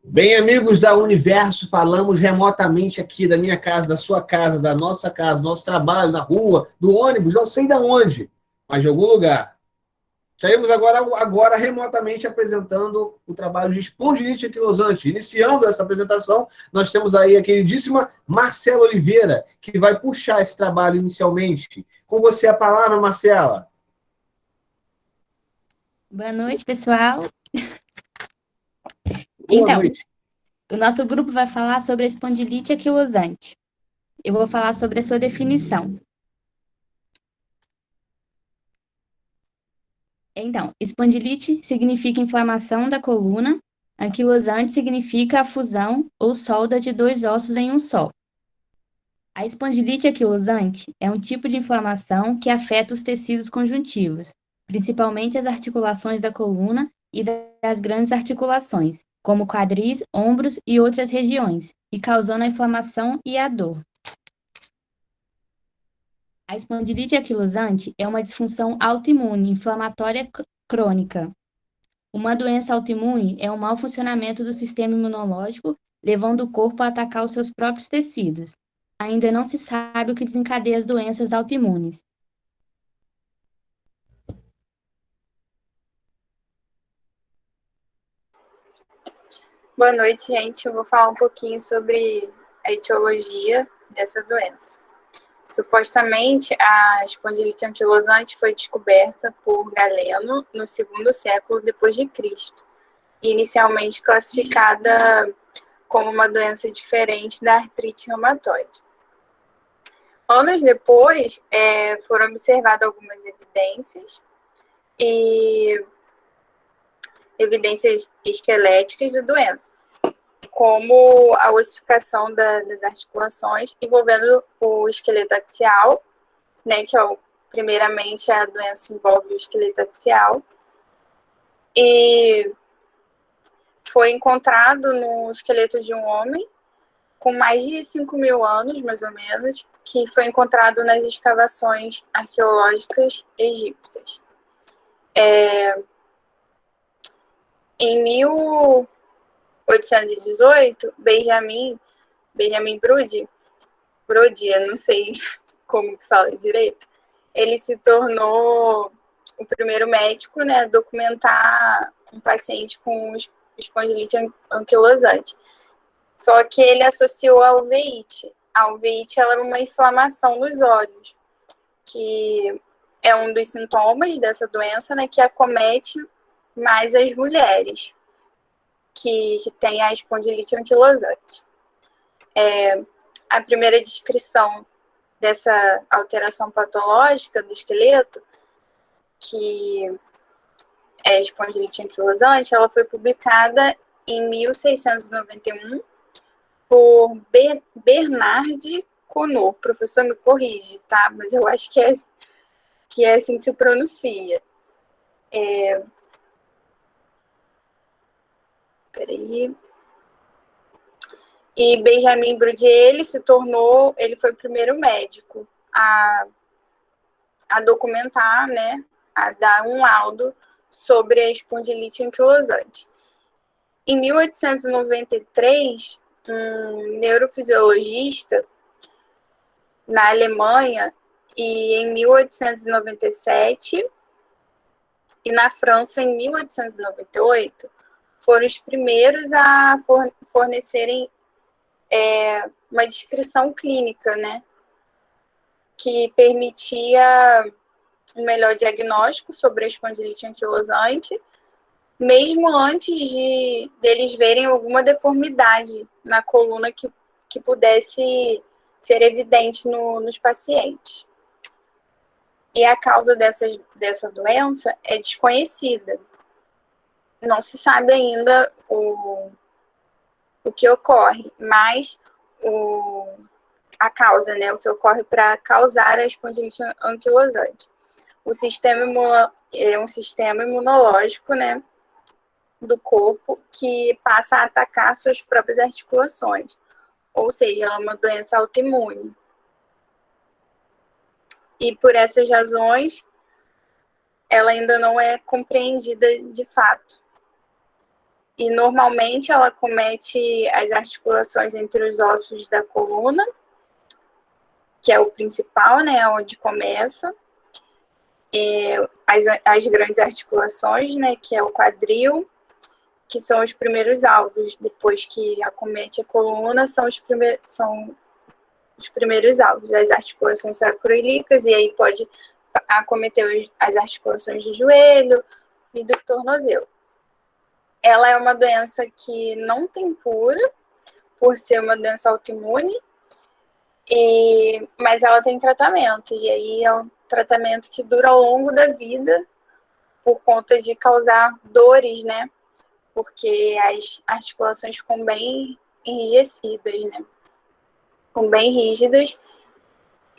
Bem, amigos da Universo, falamos remotamente aqui da minha casa, da sua casa, da nossa casa, do nosso trabalho, na rua, do ônibus, não sei de onde, mas de algum lugar. Saímos agora remotamente apresentando o trabalho de espondilite anquilosante. Iniciando essa apresentação, nós temos aí a queridíssima Marcela Oliveira, que vai puxar esse trabalho inicialmente. Com você a palavra, Marcela. Boa noite, pessoal. Boa noite. O nosso grupo vai falar sobre a espondilite anquilosante. Eu vou falar sobre a sua definição. Então, espondilite significa inflamação da coluna, anquilosante significa a fusão ou solda de dois ossos em um só. A espondilite anquilosante é um tipo de inflamação que afeta os tecidos conjuntivos, principalmente as articulações da coluna e das grandes articulações, como quadris, ombros e outras regiões, e causando a inflamação e a dor. A espondilite anquilosante é uma disfunção autoimune inflamatória crônica. Uma doença autoimune é um mau funcionamento do sistema imunológico, levando o corpo a atacar os seus próprios tecidos. Ainda não se sabe o que desencadeia as doenças autoimunes. Boa noite, gente. Eu vou falar um pouquinho sobre a etiologia dessa doença. Supostamente, a espondilite anquilosante foi descoberta por Galeno no segundo século depois de Cristo, inicialmente classificada como uma doença diferente da artrite reumatoide. Anos depois, foram observadas algumas evidências esqueléticas da doença, como a ossificação das articulações envolvendo o esqueleto axial, né, que primeiramente a doença envolve o esqueleto axial, e foi encontrado no esqueleto de um homem com mais de 5.000 anos, mais ou menos, que foi encontrado nas escavações arqueológicas egípcias. Em 1818, Benjamin Brody, eu não sei como que fala direito, ele se tornou o primeiro médico, né, a documentar um paciente com espondilite anquilosante. Só que ele associou a uveíte. A uveíte ela era uma inflamação nos olhos, que é um dos sintomas dessa doença, né, que acomete mais as mulheres que têm a espondilite anquilosante. A primeira descrição dessa alteração patológica do esqueleto, que é a espondilite anquilosante, ela foi publicada em 1691 por Bernard Conot. O professor me corrige, tá? Mas eu acho que é assim que se pronuncia. Peraí. E Benjamin Brody, ele foi o primeiro médico a documentar, né, a dar um laudo sobre a espondilite anquilosante. Em 1893, um neurofisiologista na Alemanha, e em 1897, e na França, em 1898, foram os primeiros a fornecerem uma descrição clínica, né, que permitia um melhor diagnóstico sobre a espondilite anquilosante, mesmo antes deles verem alguma deformidade na coluna que pudesse ser evidente nos pacientes. E a causa dessa doença é desconhecida. Não se sabe ainda o que ocorre, mas a causa, né, o que ocorre para causar a espondilite anquilosante. O sistema é um sistema imunológico, né, do corpo que passa a atacar suas próprias articulações, ou seja, ela é uma doença autoimune. E por essas razões, ela ainda não é compreendida de fato. E normalmente ela acomete as articulações entre os ossos da coluna, que é o principal, né, onde começa, as grandes articulações, né, que é o quadril, que são os primeiros alvos. Depois que acomete a coluna, são os primeiros alvos das articulações sacroiliacas, e aí pode acometer as articulações do joelho e do tornozelo. Ela é uma doença que não tem cura, por ser uma doença autoimune, mas ela tem tratamento, e aí é um tratamento que dura ao longo da vida, por conta de causar dores, né? Porque as articulações ficam bem enrijecidas, né? Ficam bem rígidas,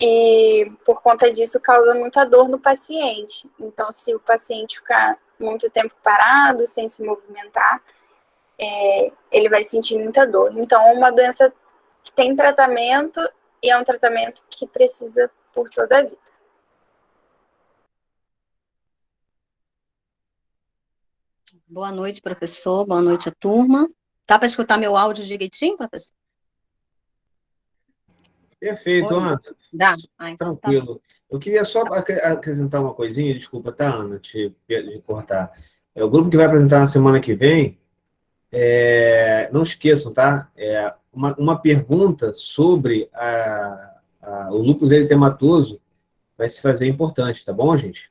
e por conta disso causa muita dor no paciente. Então, se o paciente ficar muito tempo parado, sem se movimentar, ele vai sentir muita dor. Então, é uma doença que tem tratamento, e é um tratamento que precisa por toda a vida. Boa noite, professor. Boa noite, a turma. Dá para escutar meu áudio direitinho, professor? Perfeito, Oi. Ana. Dá? Então tá. Tranquilo. Eu queria só acrescentar uma coisinha, desculpa, tá, Ana, de cortar. O grupo que vai apresentar na semana que vem, não esqueçam, tá? Uma pergunta sobre o lúpus eritematoso vai se fazer importante, tá bom, gente?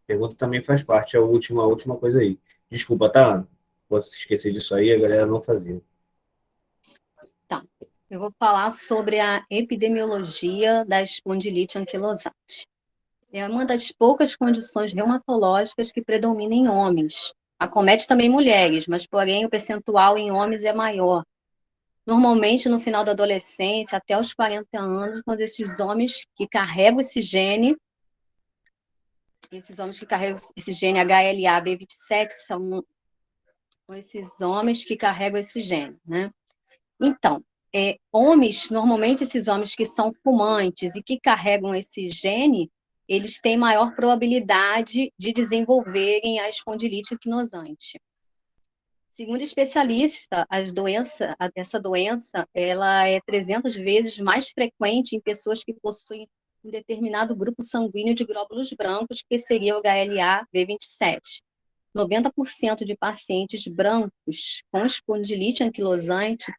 Pergunta também faz parte, é a última coisa aí. Desculpa, tá, Ana? Posso esquecer disso aí, a galera não fazia. Tá. Eu vou falar sobre a epidemiologia da espondilite anquilosante. É uma das poucas condições reumatológicas que predominam em homens. Acomete também mulheres, mas, porém, o percentual em homens é maior. Normalmente, no final da adolescência, até os 40 anos, quando esses homens que carregam esse gene HLA-B27 são esses homens que carregam esse gene, né? Então, homens, normalmente esses homens que são fumantes e que carregam esse gene, eles têm maior probabilidade de desenvolverem a espondilite anquilosante. Segundo especialista, essa doença ela é 300 vezes mais frequente em pessoas que possuem um determinado grupo sanguíneo de glóbulos brancos, que seria o HLA-B27. 90% de pacientes brancos com espondilite anquilosante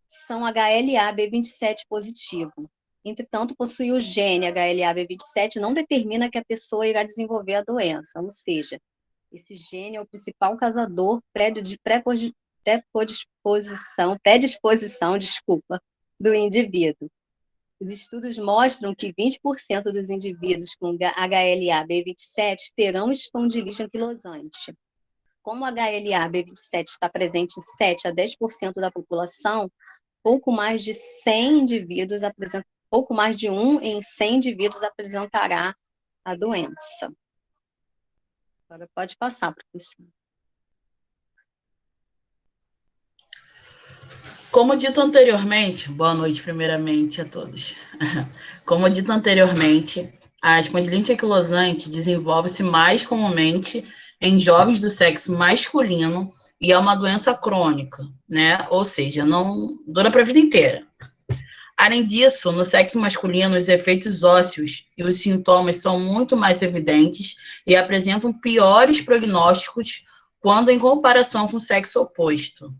são HLA-B27 positivo. Entretanto, possuir o gene HLA-B27 não determina que a pessoa irá desenvolver a doença, ou seja, esse gene é o principal causador predisposição, do indivíduo. Os estudos mostram que 20% dos indivíduos com HLA-B27 terão espondilite anquilosante. Como o HLA-B27 está presente em 7 a 10% da população, pouco mais de 1 em 100 indivíduos apresentará a doença. Agora pode passar, professor. Como dito anteriormente, boa noite primeiramente a todos. Como dito anteriormente, a espondilite anquilosante desenvolve-se mais comumente em jovens do sexo masculino e é uma doença crônica, né? Ou seja, não dura para a vida inteira. Além disso, no sexo masculino, os efeitos ósseos e os sintomas são muito mais evidentes e apresentam piores prognósticos quando em comparação com o sexo oposto.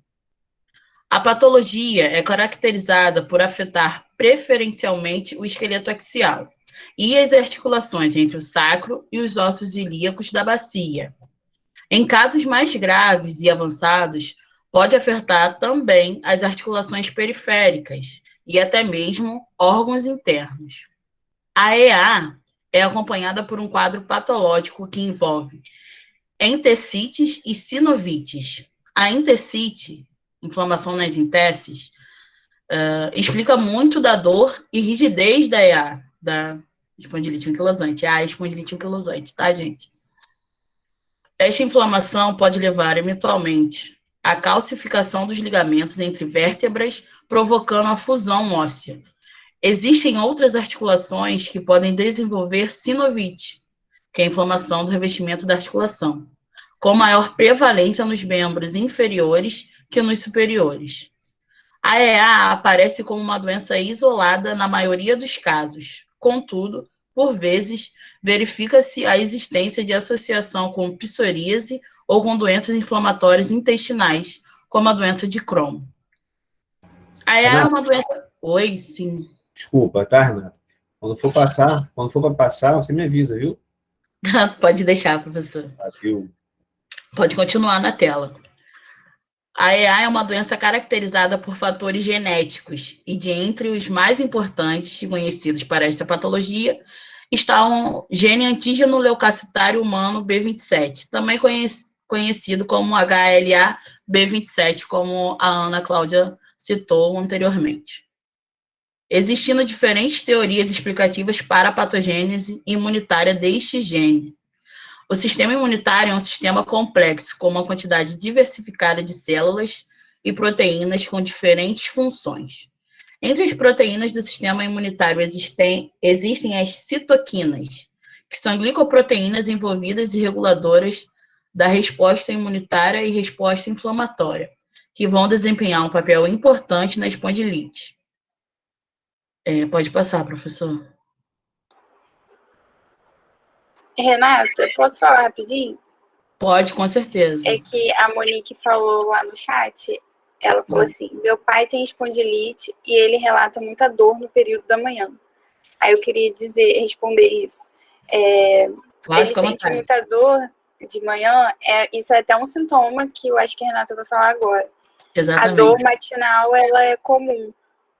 A patologia é caracterizada por afetar preferencialmente o esqueleto axial e as articulações entre o sacro e os ossos ilíacos da bacia. Em casos mais graves e avançados, pode afetar também as articulações periféricas e até mesmo órgãos internos. A EA é acompanhada por um quadro patológico que envolve entecites e sinovites. A entecite, inflamação nas enteses, explica muito da dor e rigidez da EA, da espondilite anquilosante. A espondilite anquilosante, tá, gente? Esta inflamação pode levar, eventualmente, à calcificação dos ligamentos entre vértebras, provocando a fusão óssea. Existem outras articulações que podem desenvolver sinovite, que é a inflamação do revestimento da articulação. com maior prevalência nos membros inferiores que nos superiores. A EA aparece como uma doença isolada na maioria dos casos. Contudo, por vezes, verifica-se a existência de associação com psoríase ou com doenças inflamatórias intestinais, como a doença de Crohn. A EA é uma doença... Oi, sim. Desculpa, tá, Renata? Quando for para passar, você me avisa, viu? Pode deixar, professor. Viu? Pode continuar na tela. A EA é uma doença caracterizada por fatores genéticos e de entre os mais importantes e conhecidos para esta patologia está um gene antígeno leucocitário humano B27, também conhecido como HLA-B27, como a Ana Cláudia citou anteriormente. Existindo diferentes teorias explicativas para a patogênese imunitária deste gene. O sistema imunitário é um sistema complexo, com uma quantidade diversificada de células e proteínas com diferentes funções. Entre as proteínas do sistema imunitário existem as citoquinas, que são glicoproteínas envolvidas e reguladoras da resposta imunitária e resposta inflamatória, que vão desempenhar um papel importante na espondilite. Pode passar, professor. Renata, posso falar rapidinho? Pode, com certeza. É que a Monique falou lá no chat, ela falou assim, meu pai tem espondilite e ele relata muita dor no período da manhã. Aí eu queria responder isso. Claro, ele sente muita dor de manhã, isso é até um sintoma que eu acho que a Renata vai falar agora. Exatamente. A dor matinal, ela é comum,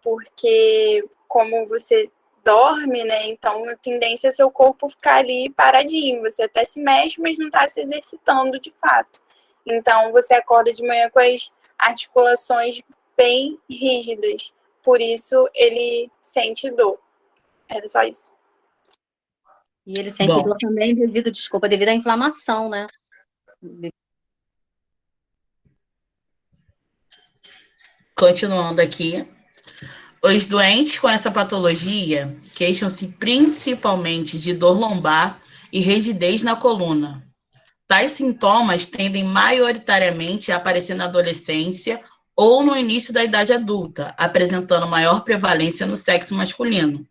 porque como você dorme, né, então a tendência é seu corpo ficar ali paradinho, você até se mexe, mas não está se exercitando de fato. Então você acorda de manhã com as articulações bem rígidas, por isso ele sente dor. Era só isso. E ele sente dor também devido à inflamação, né? Continuando aqui. Os doentes com essa patologia queixam-se principalmente de dor lombar e rigidez na coluna. Tais sintomas tendem maioritariamente a aparecer na adolescência ou no início da idade adulta, apresentando maior prevalência no sexo masculino.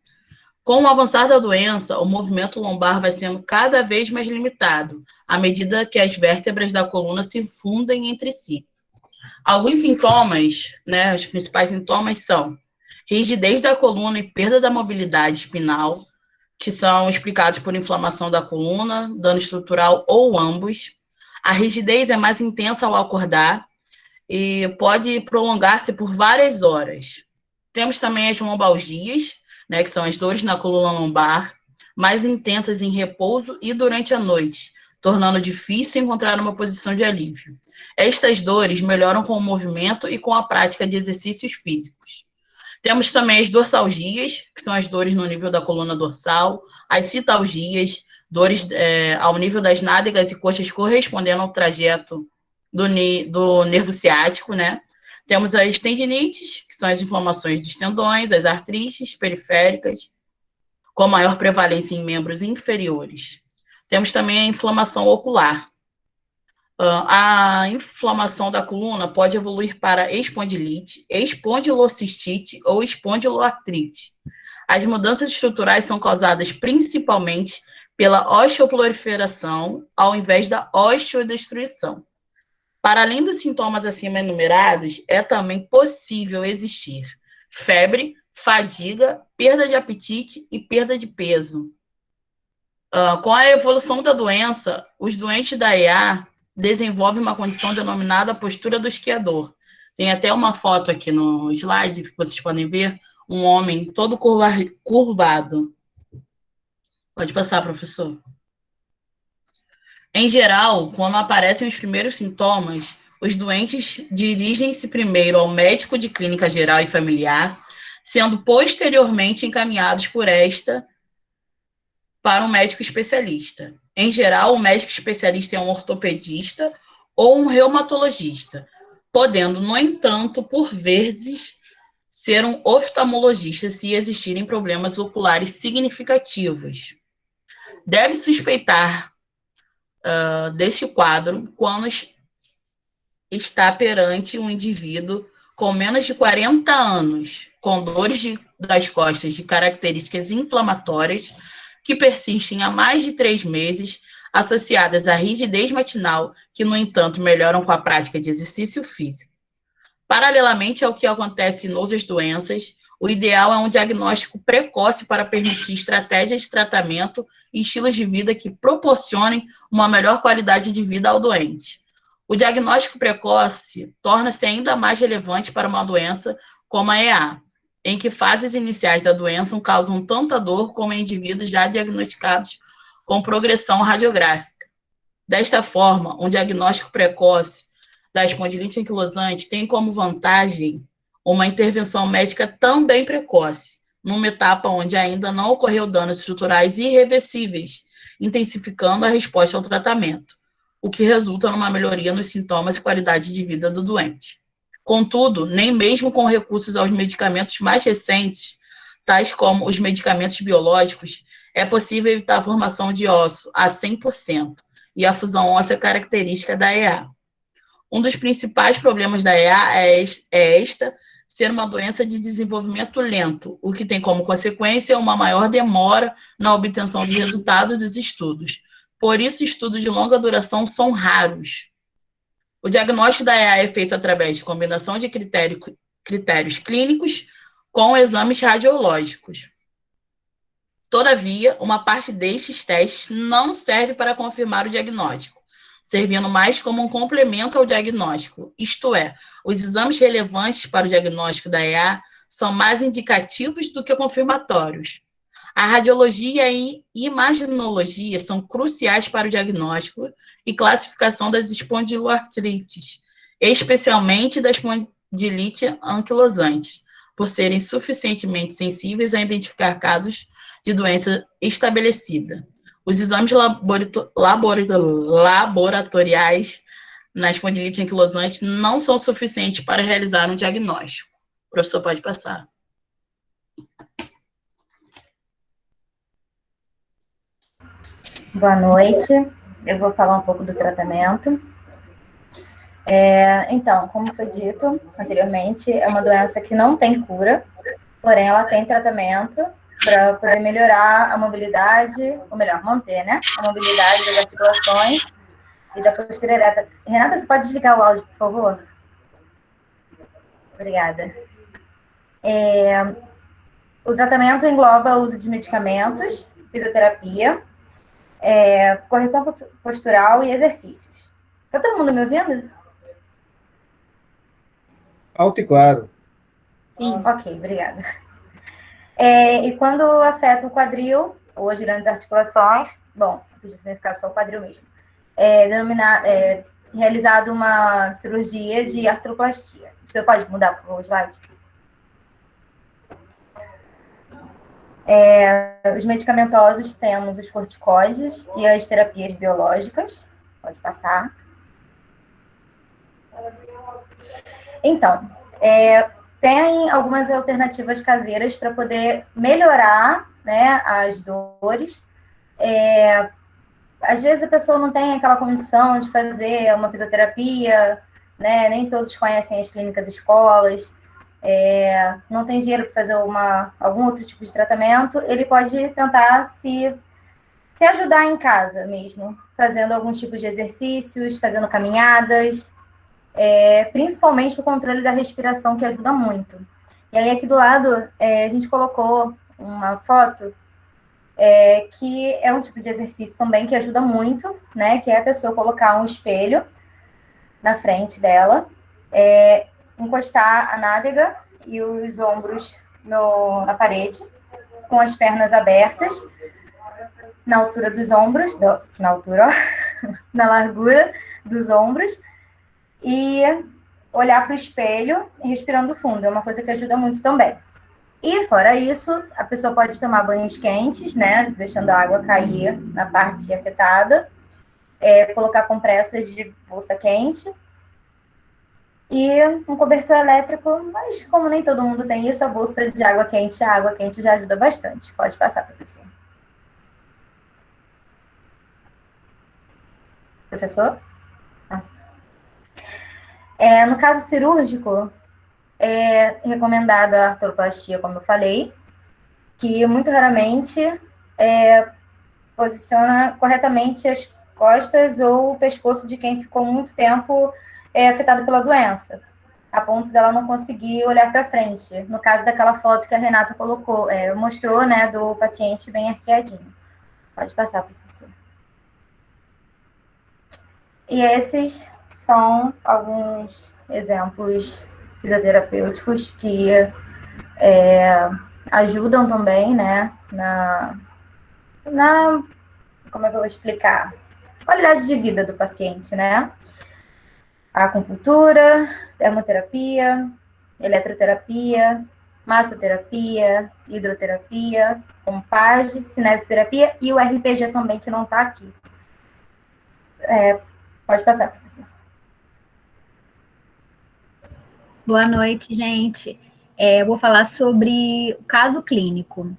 Com o avançar da doença, o movimento lombar vai sendo cada vez mais limitado, à medida que as vértebras da coluna se fundem entre si. Alguns sintomas, né, os principais sintomas são rigidez da coluna e perda da mobilidade espinal, que são explicados por inflamação da coluna, dano estrutural ou ambos. A rigidez é mais intensa ao acordar e pode prolongar-se por várias horas. Temos também as lombalgias, né, que são as dores na coluna lombar, mais intensas em repouso e durante a noite, tornando difícil encontrar uma posição de alívio. Estas dores melhoram com o movimento e com a prática de exercícios físicos. Temos também as dorsalgias, que são as dores no nível da coluna dorsal, as citalgias, dores ao nível das nádegas e coxas correspondendo ao trajeto do nervo ciático, né? Temos as tendinites, que são as inflamações dos tendões, as artrites periféricas, com maior prevalência em membros inferiores. Temos também a inflamação ocular. A inflamação da coluna pode evoluir para espondilite, espondilocistite ou espondiloartrite. As mudanças estruturais são causadas principalmente pela osteoproliferação, ao invés da osteodestruição. Para além dos sintomas acima enumerados, é também possível existir febre, fadiga, perda de apetite e perda de peso. Com a evolução da doença, os doentes da EA desenvolvem uma condição denominada postura do esquiador. Tem até uma foto aqui no slide, que vocês podem ver, um homem todo curvado. Pode passar, professor. Em geral, quando aparecem os primeiros sintomas, os doentes dirigem-se primeiro ao médico de clínica geral e familiar, sendo posteriormente encaminhados para um médico especialista. Em geral, o médico especialista é um ortopedista ou um reumatologista, podendo, no entanto, por vezes, ser um oftalmologista se existirem problemas oculares significativos. Deve suspeitar deste quadro quando está perante um indivíduo com menos de 40 anos, com dores das costas de características inflamatórias que persistem há mais de 3 meses, associadas à rigidez matinal, que, no entanto, melhoram com a prática de exercício físico. Paralelamente ao que acontece em outras doenças, o ideal é um diagnóstico precoce para permitir estratégias de tratamento e estilos de vida que proporcionem uma melhor qualidade de vida ao doente. O diagnóstico precoce torna-se ainda mais relevante para uma doença como a EA, em que fases iniciais da doença causam tanta dor como em indivíduos já diagnosticados com progressão radiográfica. Desta forma, um diagnóstico precoce da espondilite anquilosante tem como vantagem uma intervenção médica também precoce, numa etapa onde ainda não ocorreu danos estruturais irreversíveis, intensificando a resposta ao tratamento, o que resulta numa melhoria nos sintomas e qualidade de vida do doente. Contudo, nem mesmo com recursos aos medicamentos mais recentes, tais como os medicamentos biológicos, é possível evitar a formação de osso a 100% e a fusão óssea característica da EA. Um dos principais problemas da EA é esta ser uma doença de desenvolvimento lento, o que tem como consequência uma maior demora na obtenção de resultados dos estudos. Por isso, estudos de longa duração são raros. O diagnóstico da EA é feito através de combinação de critérios clínicos com exames radiológicos. Todavia, uma parte destes testes não serve para confirmar o diagnóstico, servindo mais como um complemento ao diagnóstico, isto é, os exames relevantes para o diagnóstico da EA são mais indicativos do que confirmatórios. A radiologia e imaginologia são cruciais para o diagnóstico e classificação das espondiloartrites, especialmente da espondilite anquilosante, por serem suficientemente sensíveis a identificar casos de doença estabelecida. Os exames laboratoriais na espondilite anquilosante não são suficientes para realizar um diagnóstico. O professor pode passar. Boa noite, eu vou falar um pouco do tratamento. Então, como foi dito anteriormente, é uma doença que não tem cura, porém ela tem tratamento para poder melhorar a mobilidade, ou melhor, manter, né, a mobilidade das articulações e da postura ereta. Renata, você pode desligar o áudio, por favor? Obrigada. O tratamento engloba o uso de medicamentos, fisioterapia, correção postural e exercícios. Está todo mundo me ouvindo? Alto e claro. Sim. Ok, obrigada. E quando afeta o quadril, ou as grandes articulações, bom, nesse caso só o quadril mesmo, realizado uma cirurgia de artroplastia. Você pode mudar, por favor, o slide? Os medicamentosos temos os corticoides e as terapias biológicas. Pode passar. Então, tem algumas alternativas caseiras para poder melhorar, né, as dores. Às vezes a pessoa não tem aquela condição de fazer uma fisioterapia, né, nem todos conhecem as clínicas escolas, não tem dinheiro para fazer algum outro tipo de tratamento, ele pode tentar se ajudar em casa mesmo, fazendo alguns tipos de exercícios, fazendo caminhadas, principalmente o controle da respiração, que ajuda muito. E aí, aqui do lado, a gente colocou uma foto, que é um tipo de exercício também que ajuda muito, né? Que é a pessoa colocar um espelho na frente dela, encostar a nádega e os ombros na parede, com as pernas abertas, na altura dos ombros, na largura dos ombros, e olhar para o espelho respirando fundo, é uma coisa que ajuda muito também. E fora isso, a pessoa pode tomar banhos quentes, né, deixando a água cair na parte afetada, colocar compressas de bolsa quente e um cobertor elétrico, mas como nem todo mundo tem isso, a bolsa de água quente, a água quente já ajuda bastante. Pode passar, professor. Professor? No caso cirúrgico, é recomendada a artroplastia, como eu falei, que muito raramente posiciona corretamente as costas ou o pescoço de quem ficou muito tempo afetado pela doença, a ponto dela não conseguir olhar para frente. No caso daquela foto que a Renata colocou, mostrou, né, do paciente bem arqueadinho. Pode passar, professor. E esses são alguns exemplos fisioterapêuticos que ajudam também, né, como é que eu vou explicar? Qualidade de vida do paciente, né? A acupuntura, termoterapia, eletroterapia, massoterapia, hidroterapia, compage, cinesioterapia e o RPG também, que não está aqui. Pode passar, professor. Boa noite, gente. Eu vou falar sobre o caso clínico.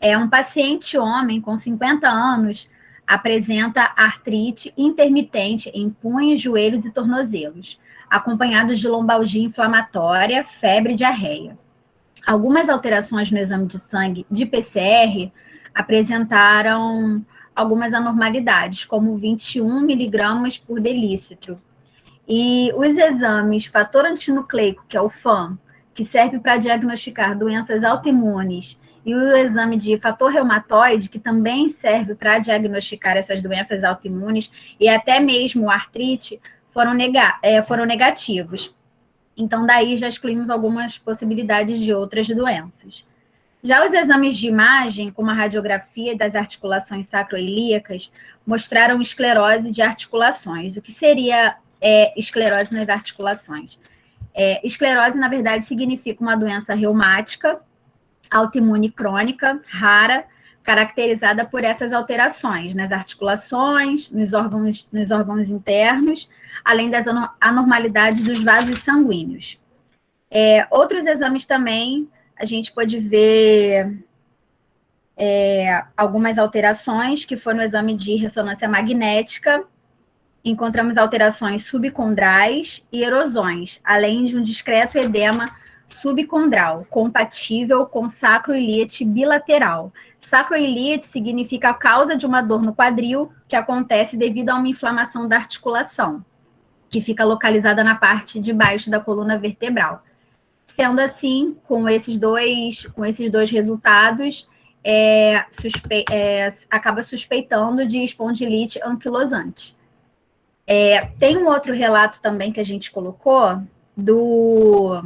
Um paciente homem com 50 anos apresenta artrite intermitente em punhos, joelhos e tornozelos, acompanhados de lombalgia inflamatória, febre e diarreia. Algumas alterações no exame de sangue de PCR apresentaram algumas anormalidades, como 21 miligramas por delícitro. E os exames fator antinucleico, que é o FAM, que serve para diagnosticar doenças autoimunes, e o exame de fator reumatoide, que também serve para diagnosticar essas doenças autoimunes, e até mesmo artrite, foram negativos. Então, daí já excluímos algumas possibilidades de outras doenças. Já os exames de imagem, como a radiografia das articulações sacroiliacas, mostraram esclerose de articulações. O que seria esclerose nas articulações? Esclerose, na verdade, significa uma doença reumática, autoimune crônica, rara, caracterizada por essas alterações nas articulações, nos órgãos internos, além das anormalidades dos vasos sanguíneos. Outros exames também, a gente pode ver algumas alterações, que foram no exame de ressonância magnética. Encontramos alterações subcondrais e erosões, além de um discreto edema subcondral, compatível com sacroiliite bilateral. Sacroiliite significa a causa de uma dor no quadril que acontece devido a uma inflamação da articulação, que fica localizada na parte de baixo da coluna vertebral. Sendo assim, com esses dois resultados, acaba suspeitando de espondilite anquilosante. Tem um outro relato também que a gente colocou do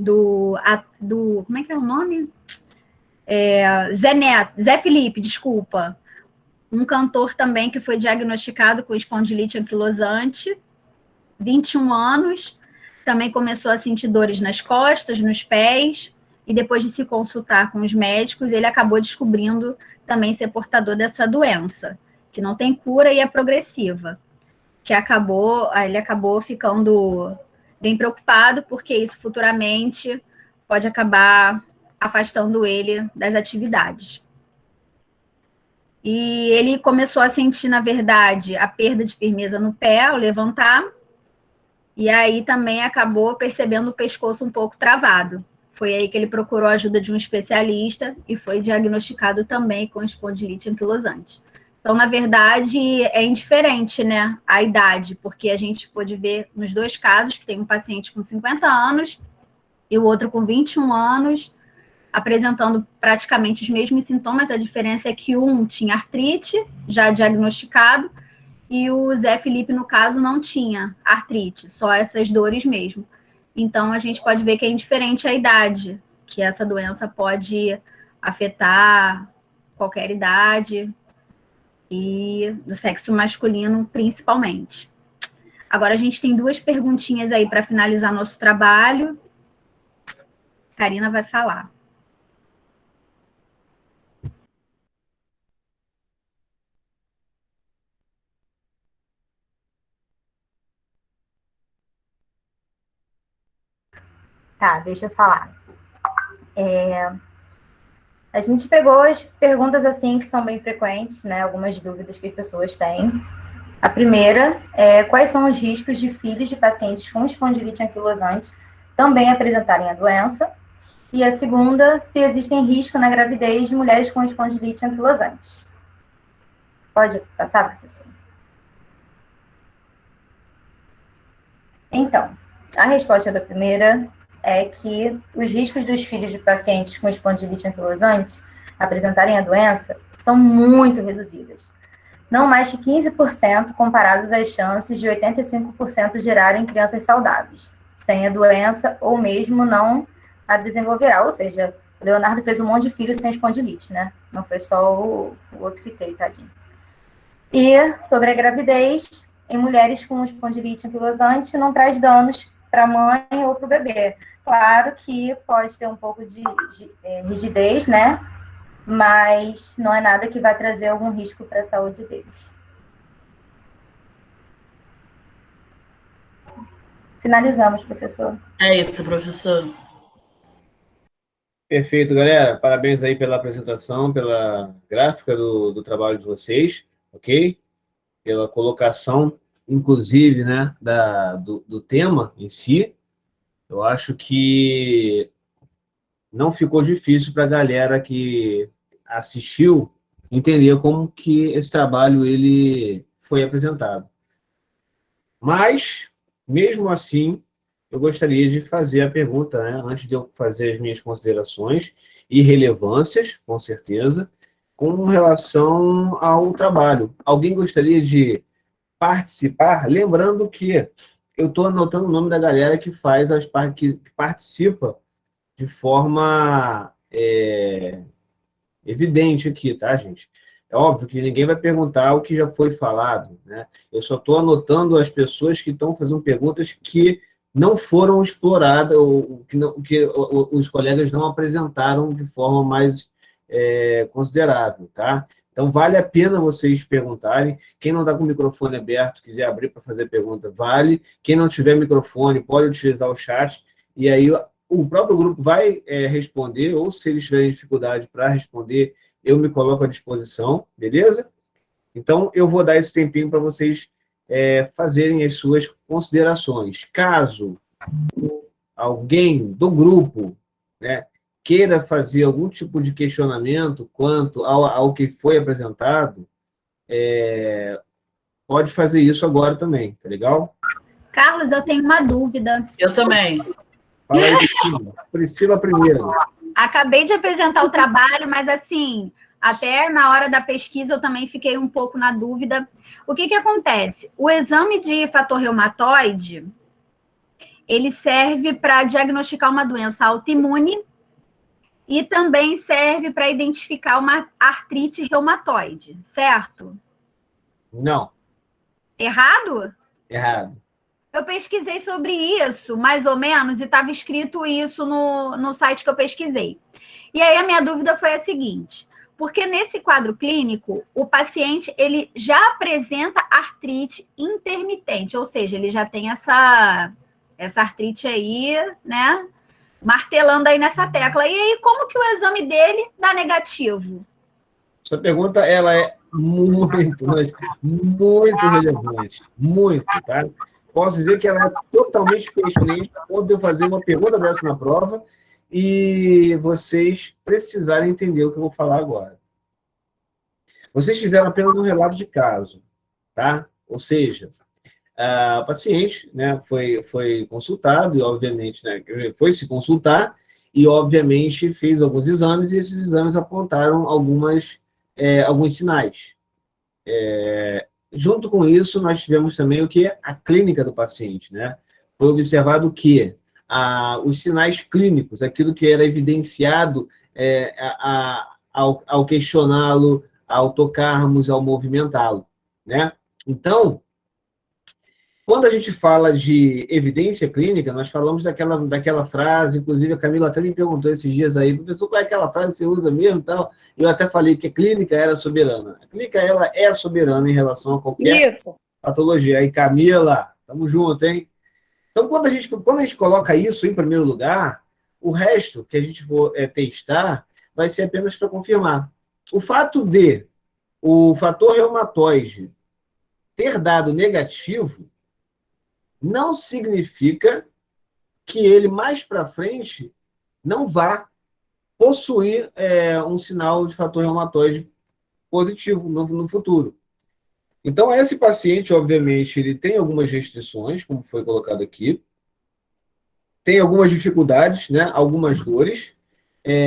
como é que é o nome? Zé Felipe, desculpa. Um cantor também que foi diagnosticado com espondilite anquilosante, 21 anos, também começou a sentir dores nas costas, nos pés, e depois de se consultar com os médicos, ele acabou descobrindo também ser portador dessa doença, que não tem cura e é progressiva, ele acabou ficando bem preocupado, porque isso futuramente pode acabar afastando ele das atividades. E ele começou a sentir, na verdade, a perda de firmeza no pé ao levantar, e aí também acabou percebendo o pescoço um pouco travado. Foi aí que ele procurou a ajuda de um especialista e foi diagnosticado também com espondilite anquilosante. Então, na verdade, é indiferente, né, a idade, porque a gente pôde ver nos dois casos que tem um paciente com 50 anos e o outro com 21 anos, apresentando praticamente os mesmos sintomas. A diferença é que um tinha artrite, já diagnosticado, e o Zé Felipe, no caso, não tinha artrite, só essas dores mesmo. Então, a gente pode ver que é indiferente a idade, que essa doença pode afetar qualquer idade, e do sexo masculino, principalmente. Agora, a gente tem duas perguntinhas aí para finalizar nosso trabalho. Karina vai falar. Tá, deixa eu falar. A gente pegou as perguntas assim que são bem frequentes, né? Algumas dúvidas que as pessoas têm. A primeira é quais são os riscos de filhos de pacientes com espondilite anquilosante também apresentarem a doença. E a segunda, se existem risco na gravidez de mulheres com espondilite anquilosante. Pode passar, professor? Então, a resposta da primeira é que os riscos dos filhos de pacientes com espondilite anquilosante apresentarem a doença são muito reduzidas. Não mais que 15% comparados às chances de 85% gerarem crianças saudáveis, sem a doença ou mesmo não a desenvolverá. Ou seja, o Leonardo fez um monte de filhos sem espondilite, né? Não foi só o outro que teve, tadinho. E sobre a gravidez, em mulheres com espondilite anquilosante, não traz danos para a mãe ou para o bebê. Claro que pode ter um pouco de rigidez, né? Mas não é nada que vai trazer algum risco para a saúde deles. Finalizamos, professor. É isso, professor. Perfeito, galera. Parabéns aí pela apresentação, pela gráfica do trabalho de vocês, ok? Pela colocação, inclusive, né, do tema em si. Eu acho que não ficou difícil para a galera que assistiu entender como que esse trabalho ele foi apresentado. Mas, mesmo assim, eu gostaria de fazer a pergunta, né, antes de eu fazer as minhas considerações e relevâncias, com certeza, com relação ao trabalho. Alguém gostaria de participar? Lembrando que eu estou anotando o nome da galera que faz que participa de forma evidente aqui, tá, gente? É óbvio que ninguém vai perguntar o que já foi falado, né? Eu só estou anotando as pessoas que estão fazendo perguntas que não foram exploradas, ou que os colegas não apresentaram de forma mais considerável, tá? Então, vale a pena vocês perguntarem. Quem não está com o microfone aberto, quiser abrir para fazer pergunta, vale. Quem não tiver microfone, pode utilizar o chat, e aí o próprio grupo vai responder, ou se eles tiverem dificuldade para responder, eu me coloco à disposição, beleza? Então, eu vou dar esse tempinho para vocês fazerem as suas considerações. Caso alguém do grupo, né, queira fazer algum tipo de questionamento quanto ao que foi apresentado, pode fazer isso agora também, tá legal? Carlos, eu tenho uma dúvida. Eu também. Fala aí, Priscila. Priscila primeiro. Acabei de apresentar o trabalho, mas assim, até na hora da pesquisa eu também fiquei um pouco na dúvida. O que acontece? O exame de fator reumatoide, ele serve para diagnosticar uma doença autoimune e também serve para identificar uma artrite reumatoide, certo? Não. Errado? Errado. Eu pesquisei sobre isso, mais ou menos, e estava escrito isso no site que eu pesquisei. E aí a minha dúvida foi a seguinte, porque nesse quadro clínico, o paciente ele já apresenta artrite intermitente, ou seja, ele já tem essa artrite aí, né, martelando aí nessa tecla. E aí, como que o exame dele dá negativo? Sua pergunta, ela é muito, mas muito relevante. Muito, tá? Posso dizer que ela é totalmente pertinente quando eu fazer uma pergunta dessa na prova e vocês precisarem entender o que eu vou falar agora. Vocês fizeram apenas um relato de caso, tá? Ou seja, o paciente, né, foi consultado e, obviamente, né, foi se consultar e, obviamente, fez alguns exames e esses exames apontaram alguns sinais. Junto com isso, nós tivemos também o que é a clínica do paciente, né? Foi observado que os sinais clínicos, aquilo que era evidenciado ao questioná-lo, ao tocarmos, ao movimentá-lo, né? Então, quando a gente fala de evidência clínica, nós falamos daquela frase, inclusive a Camila até me perguntou esses dias aí, professor, qual é aquela frase que você usa mesmo e tal? Eu até falei que a clínica era soberana. A clínica, ela é soberana em relação a qualquer patologia. Aí, Camila, tamo junto, hein? Então, quando a gente coloca isso em primeiro lugar, o resto que a gente for testar vai ser apenas para confirmar. O fato de o fator reumatoide ter dado negativo não significa que ele mais para frente não vá possuir um sinal de fator reumatoide positivo no futuro. Então, esse paciente, obviamente, ele tem algumas restrições, como foi colocado aqui, tem algumas dificuldades, né, algumas dores,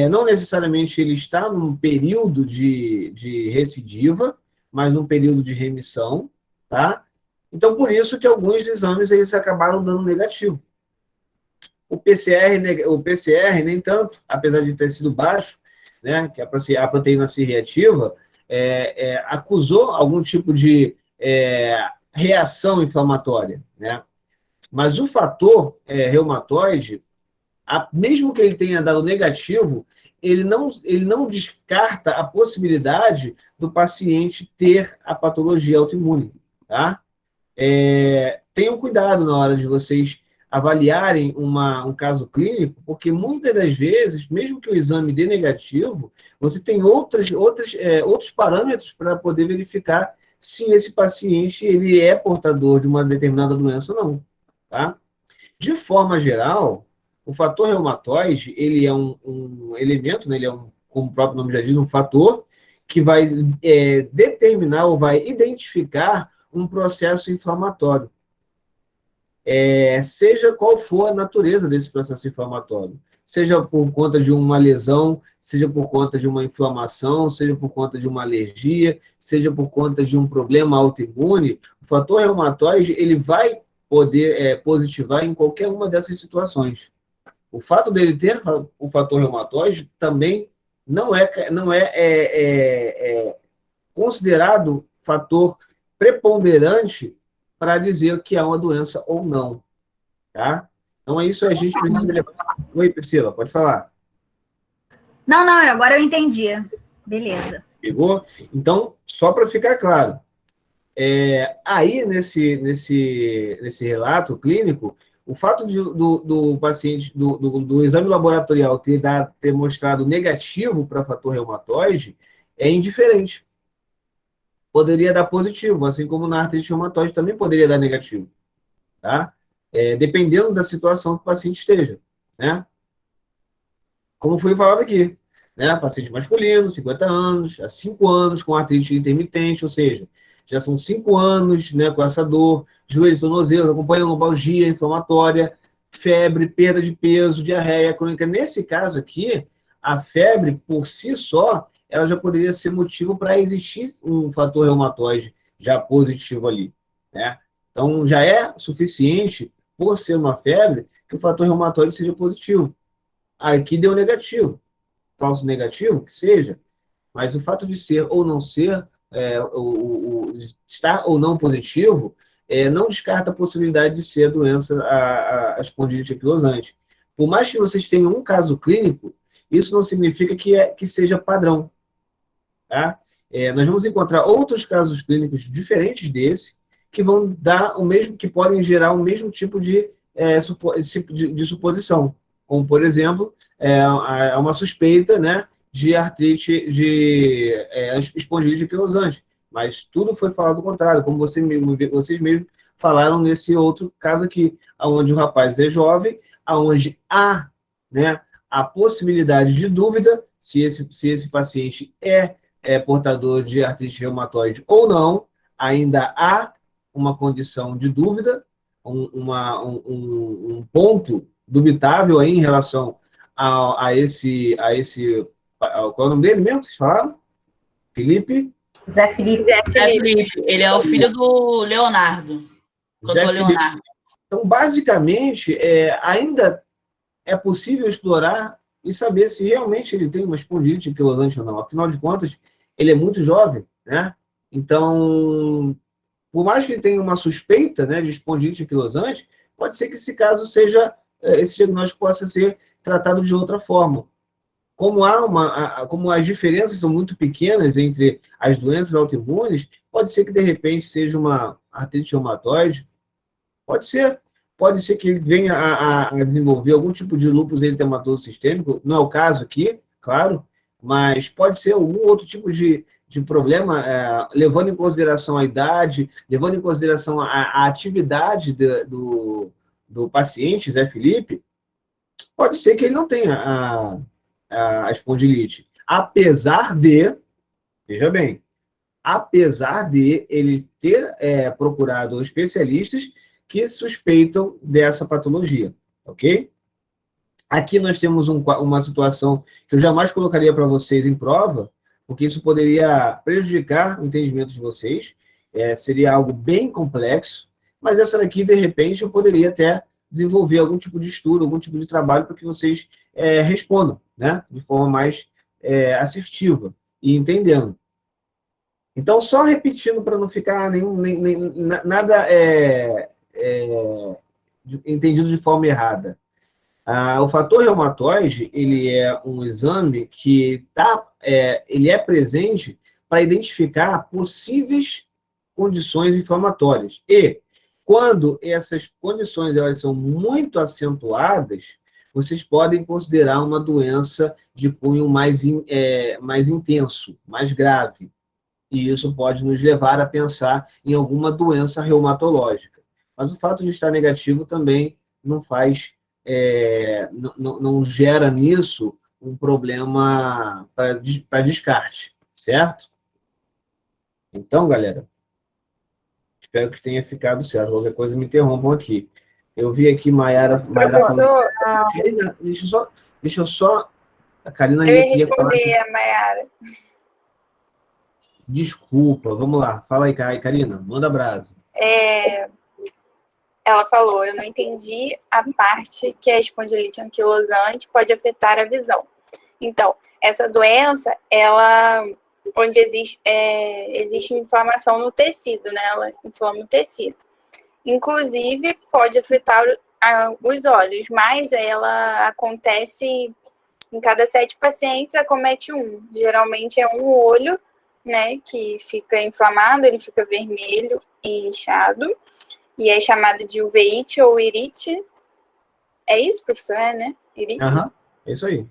não necessariamente ele está num período de recidiva, mas num período de remissão, tá? Então, por isso que alguns exames eles acabaram dando negativo. O PCR nem tanto, apesar de ter sido baixo, né, que a proteína C reativa acusou algum tipo de reação inflamatória, né? Mas o fator reumatoide, mesmo que ele tenha dado negativo, ele não descarta a possibilidade do paciente ter a patologia autoimune, tá? Tenham cuidado na hora de vocês avaliarem um caso clínico, porque muitas das vezes, mesmo que o exame dê negativo, você tem outros parâmetros para poder verificar se esse paciente ele é portador de uma determinada doença ou não, tá? De forma geral, o fator reumatoide, ele é um elemento, né, ele é como o próprio nome já diz, um fator que vai determinar ou vai identificar um processo inflamatório. Seja qual for a natureza desse processo inflamatório. Seja por conta de uma lesão, seja por conta de uma inflamação, seja por conta de uma alergia, seja por conta de um problema autoimune, o fator reumatoide ele vai poder positivar em qualquer uma dessas situações. O fato dele ter o fator reumatoide também não é considerado fator preponderante para dizer que há uma doença ou não, tá? Então é isso, a gente precisa levar. Oi, Priscila, pode falar. Não, agora eu entendi. Beleza. Pegou? Então, só para ficar claro, aí nesse relato clínico, o fato do paciente, do exame laboratorial ter mostrado negativo para fator reumatoide é indiferente. Poderia dar positivo, assim como na artrite reumatoide também poderia dar negativo, tá? Dependendo da situação que o paciente esteja, né? Como foi falado aqui, né? Paciente masculino, 50 anos, há 5 anos com artrite intermitente, ou seja, já são 5 anos, né, com essa dor, joelhos, tornozelos, acompanha lombalgia inflamatória, febre, perda de peso, diarreia crônica. Nesse caso aqui, a febre, por si só, ela já poderia ser motivo para existir um fator reumatoide já positivo ali, né? Então, já é suficiente, por ser uma febre, que o fator reumatoide seja positivo. Aqui deu negativo, falso negativo, que seja, mas o fato de ser ou não ser, estar ou não positivo, não descarta a possibilidade de ser a doença, a espondilite anquilosante. Por mais que vocês tenham um caso clínico, isso não significa que seja padrão. Tá? Nós vamos encontrar outros casos clínicos diferentes desse, que vão dar o mesmo, que podem gerar o mesmo tipo de suposição. Como, por exemplo, uma suspeita, né, de artrite, de espondilite anquilosante. Mas tudo foi falado ao contrário, como vocês mesmos falaram nesse outro caso aqui, onde o rapaz é jovem, onde há, né, a possibilidade de dúvida se esse paciente é portador de artrite reumatoide ou não, ainda há uma condição de dúvida, um ponto dubitável aí em relação a esse qual é o nome dele mesmo, vocês falaram? Felipe? Zé Felipe. Ele é o filho do Leonardo. Doutor Leonardo. Então, basicamente, ainda é possível explorar e saber se realmente ele tem uma espondilite anquilosante ou não. Afinal de contas, ele é muito jovem, né? Então, por mais que ele tenha uma suspeita, né, de espondilite anquilosante, pode ser que esse caso esse diagnóstico possa ser tratado de outra forma. Como as diferenças são muito pequenas entre as doenças autoimunes, pode ser que, de repente, seja uma artrite reumatoide. Pode ser que ele venha a desenvolver algum tipo de lúpus eritematoso sistêmico. Não é o caso aqui, claro, mas pode ser algum outro tipo de de problema, levando em consideração a idade, levando em consideração a atividade do paciente, Zé Felipe, pode ser que ele não tenha a espondilite. Apesar de, veja bem, apesar de ele ter procurado especialistas que suspeitam dessa patologia, ok? Aqui nós temos uma situação que eu jamais colocaria para vocês em prova, porque isso poderia prejudicar o entendimento de vocês, seria algo bem complexo, mas essa daqui, de repente, eu poderia até desenvolver algum tipo de estudo, algum tipo de trabalho para que vocês respondam, né, de forma mais assertiva e entendendo. Então, só repetindo para não ficar nada entendido de forma errada. O fator reumatoide, ele é um exame que ele é presente para identificar possíveis condições inflamatórias. E, quando essas condições elas são muito acentuadas, vocês podem considerar uma doença de cunho mais intenso, mais grave. E isso pode nos levar a pensar em alguma doença reumatológica. Mas o fato de estar negativo também não faz, não gera nisso um problema para descarte, certo? Então, galera, espero que tenha ficado certo. Qualquer coisa me interrompam aqui. Eu vi aqui Maiara Professor, Karina, deixa eu só... A Karina eu ia queria falar responder a Maiara. Desculpa, vamos lá. Fala aí, Karina, manda brasa. Ela falou, eu não entendi a parte que a espondilite anquilosante pode afetar a visão. Então, essa doença, onde existe inflamação no tecido, né? Ela inflama o tecido. Inclusive, pode afetar os olhos, mas ela acontece em cada 7 pacientes, acomete um. Geralmente é um olho, né, que fica inflamado, ele fica vermelho e inchado, e é chamado de uveíte ou irite. É isso, professor? Né? Irite? É isso aí.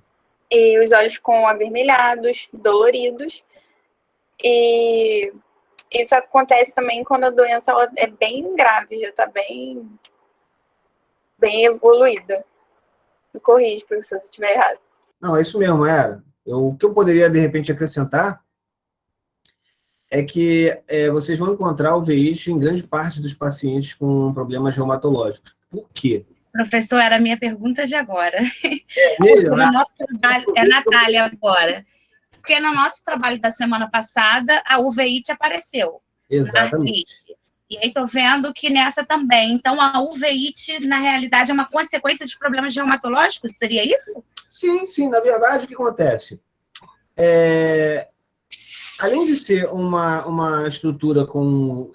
E os olhos ficam avermelhados, doloridos, e isso acontece também quando a doença é bem grave, já está bem evoluída. Me corrige, professor, se eu estiver errado. Não, é isso mesmo, Mayara. O que eu poderia, de repente, acrescentar é que vocês vão encontrar o uveíte em grande parte dos pacientes com problemas reumatológicos. Por quê? Professor, era a minha pergunta de agora. No nosso trabalho, Natália agora. Porque no nosso trabalho da semana passada, a uveíte apareceu. Exatamente. E aí estou vendo que nessa também. Então, a uveíte, na realidade, é uma consequência de problemas reumatológicos? Seria isso? Sim. Na verdade, o que acontece? Além de ser uma estrutura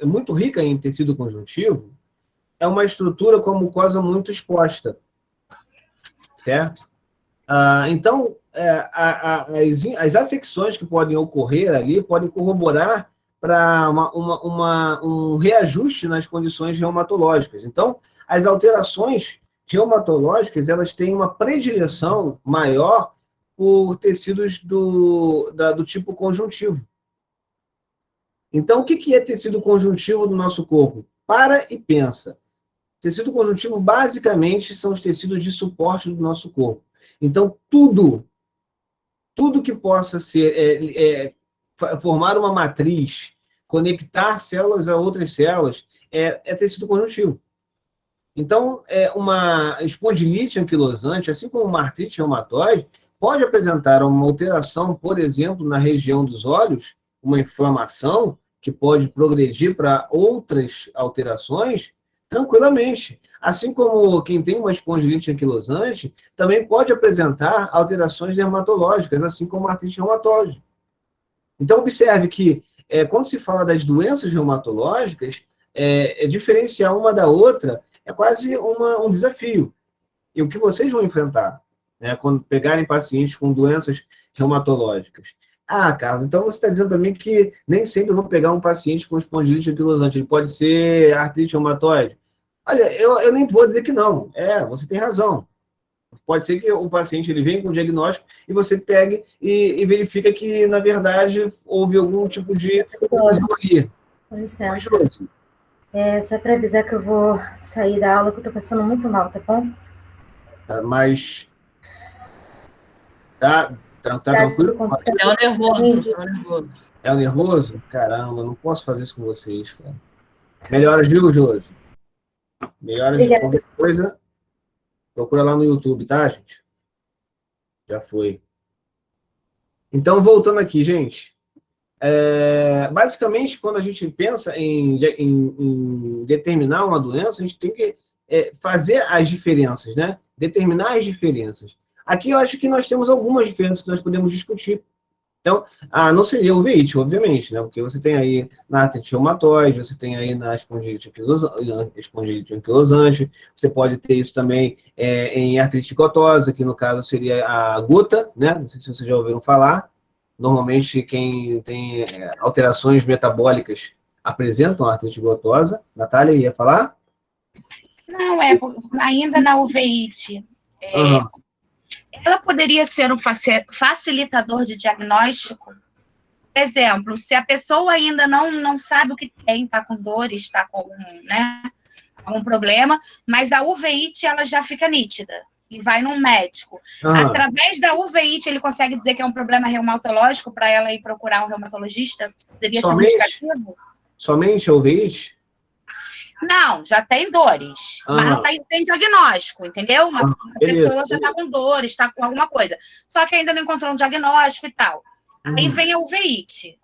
muito rica em tecido conjuntivo, é uma estrutura com a mucosa muito exposta, certo? Então, as afecções que podem ocorrer ali podem corroborar para um reajuste nas condições reumatológicas. Então, as alterações reumatológicas, elas têm uma predileção maior por tecidos do tipo conjuntivo. Então, o que é tecido conjuntivo do nosso corpo? Para e pensa. Tecido conjuntivo, basicamente, são os tecidos de suporte do nosso corpo. Então, tudo que possa ser, formar uma matriz, conectar células a outras células, é tecido conjuntivo. Então, uma espondilite anquilosante, assim como uma artrite reumatoide, pode apresentar uma alteração, por exemplo, na região dos olhos, uma inflamação que pode progredir para outras alterações, tranquilamente. Assim como quem tem uma espondilite anquilosante também pode apresentar alterações dermatológicas, assim como a artrite reumatoide. Então, observe que, quando se fala das doenças reumatológicas, diferenciar uma da outra é quase um desafio. E o que vocês vão enfrentar, né, quando pegarem pacientes com doenças reumatológicas? Carlos, então você está dizendo também que nem sempre eu vou pegar um paciente com espondilite anquilosante, ele pode ser artrite reumatoide? Olha, eu nem vou dizer que não. Você tem razão. Pode ser que o paciente ele venha com o diagnóstico e você pegue e verifica que, na verdade, houve algum tipo de confusão ali. Com licença. Só para avisar que eu vou sair da aula, que eu estou passando muito mal, tá bom? Tá, mas... Tá tranquilo? É o nervoso, professor, é o nervoso. É o nervoso? Caramba, não posso fazer isso com vocês, cara. Melhoras, viu, Josi? Melhoras de qualquer coisa. Procura lá no YouTube, tá, gente? Já foi. Então, voltando aqui, gente. Basicamente, quando a gente pensa em determinar uma doença, a gente tem que fazer as diferenças, né? Determinar as diferenças. Aqui eu acho que nós temos algumas diferenças que nós podemos discutir. Então, não seria o uveíte, obviamente, né? Porque você tem aí na artrite reumatoide, você tem aí na espondilite anquilosante, você pode ter isso também em artrite gotosa, que no caso seria a gota, né? Não sei se vocês já ouviram falar. Normalmente, quem tem alterações metabólicas apresentam artrite gotosa. Natália, ia falar? Não, ainda na uveíte. Ela poderia ser um facilitador de diagnóstico? Por exemplo, se a pessoa ainda não sabe o que tem, está com dores, está com algum problema, mas a uveíte ela já fica nítida e vai num médico. Através da uveíte ele consegue dizer que é um problema reumatológico para ela ir procurar um reumatologista? Poderia ser um indicativo? Somente a uveíte? Não, já tem dores, mas não tem diagnóstico, entendeu? Uma pessoa já está com dores, está com alguma coisa. Só que ainda não encontrou um diagnóstico e tal. Aí vem a uveíte.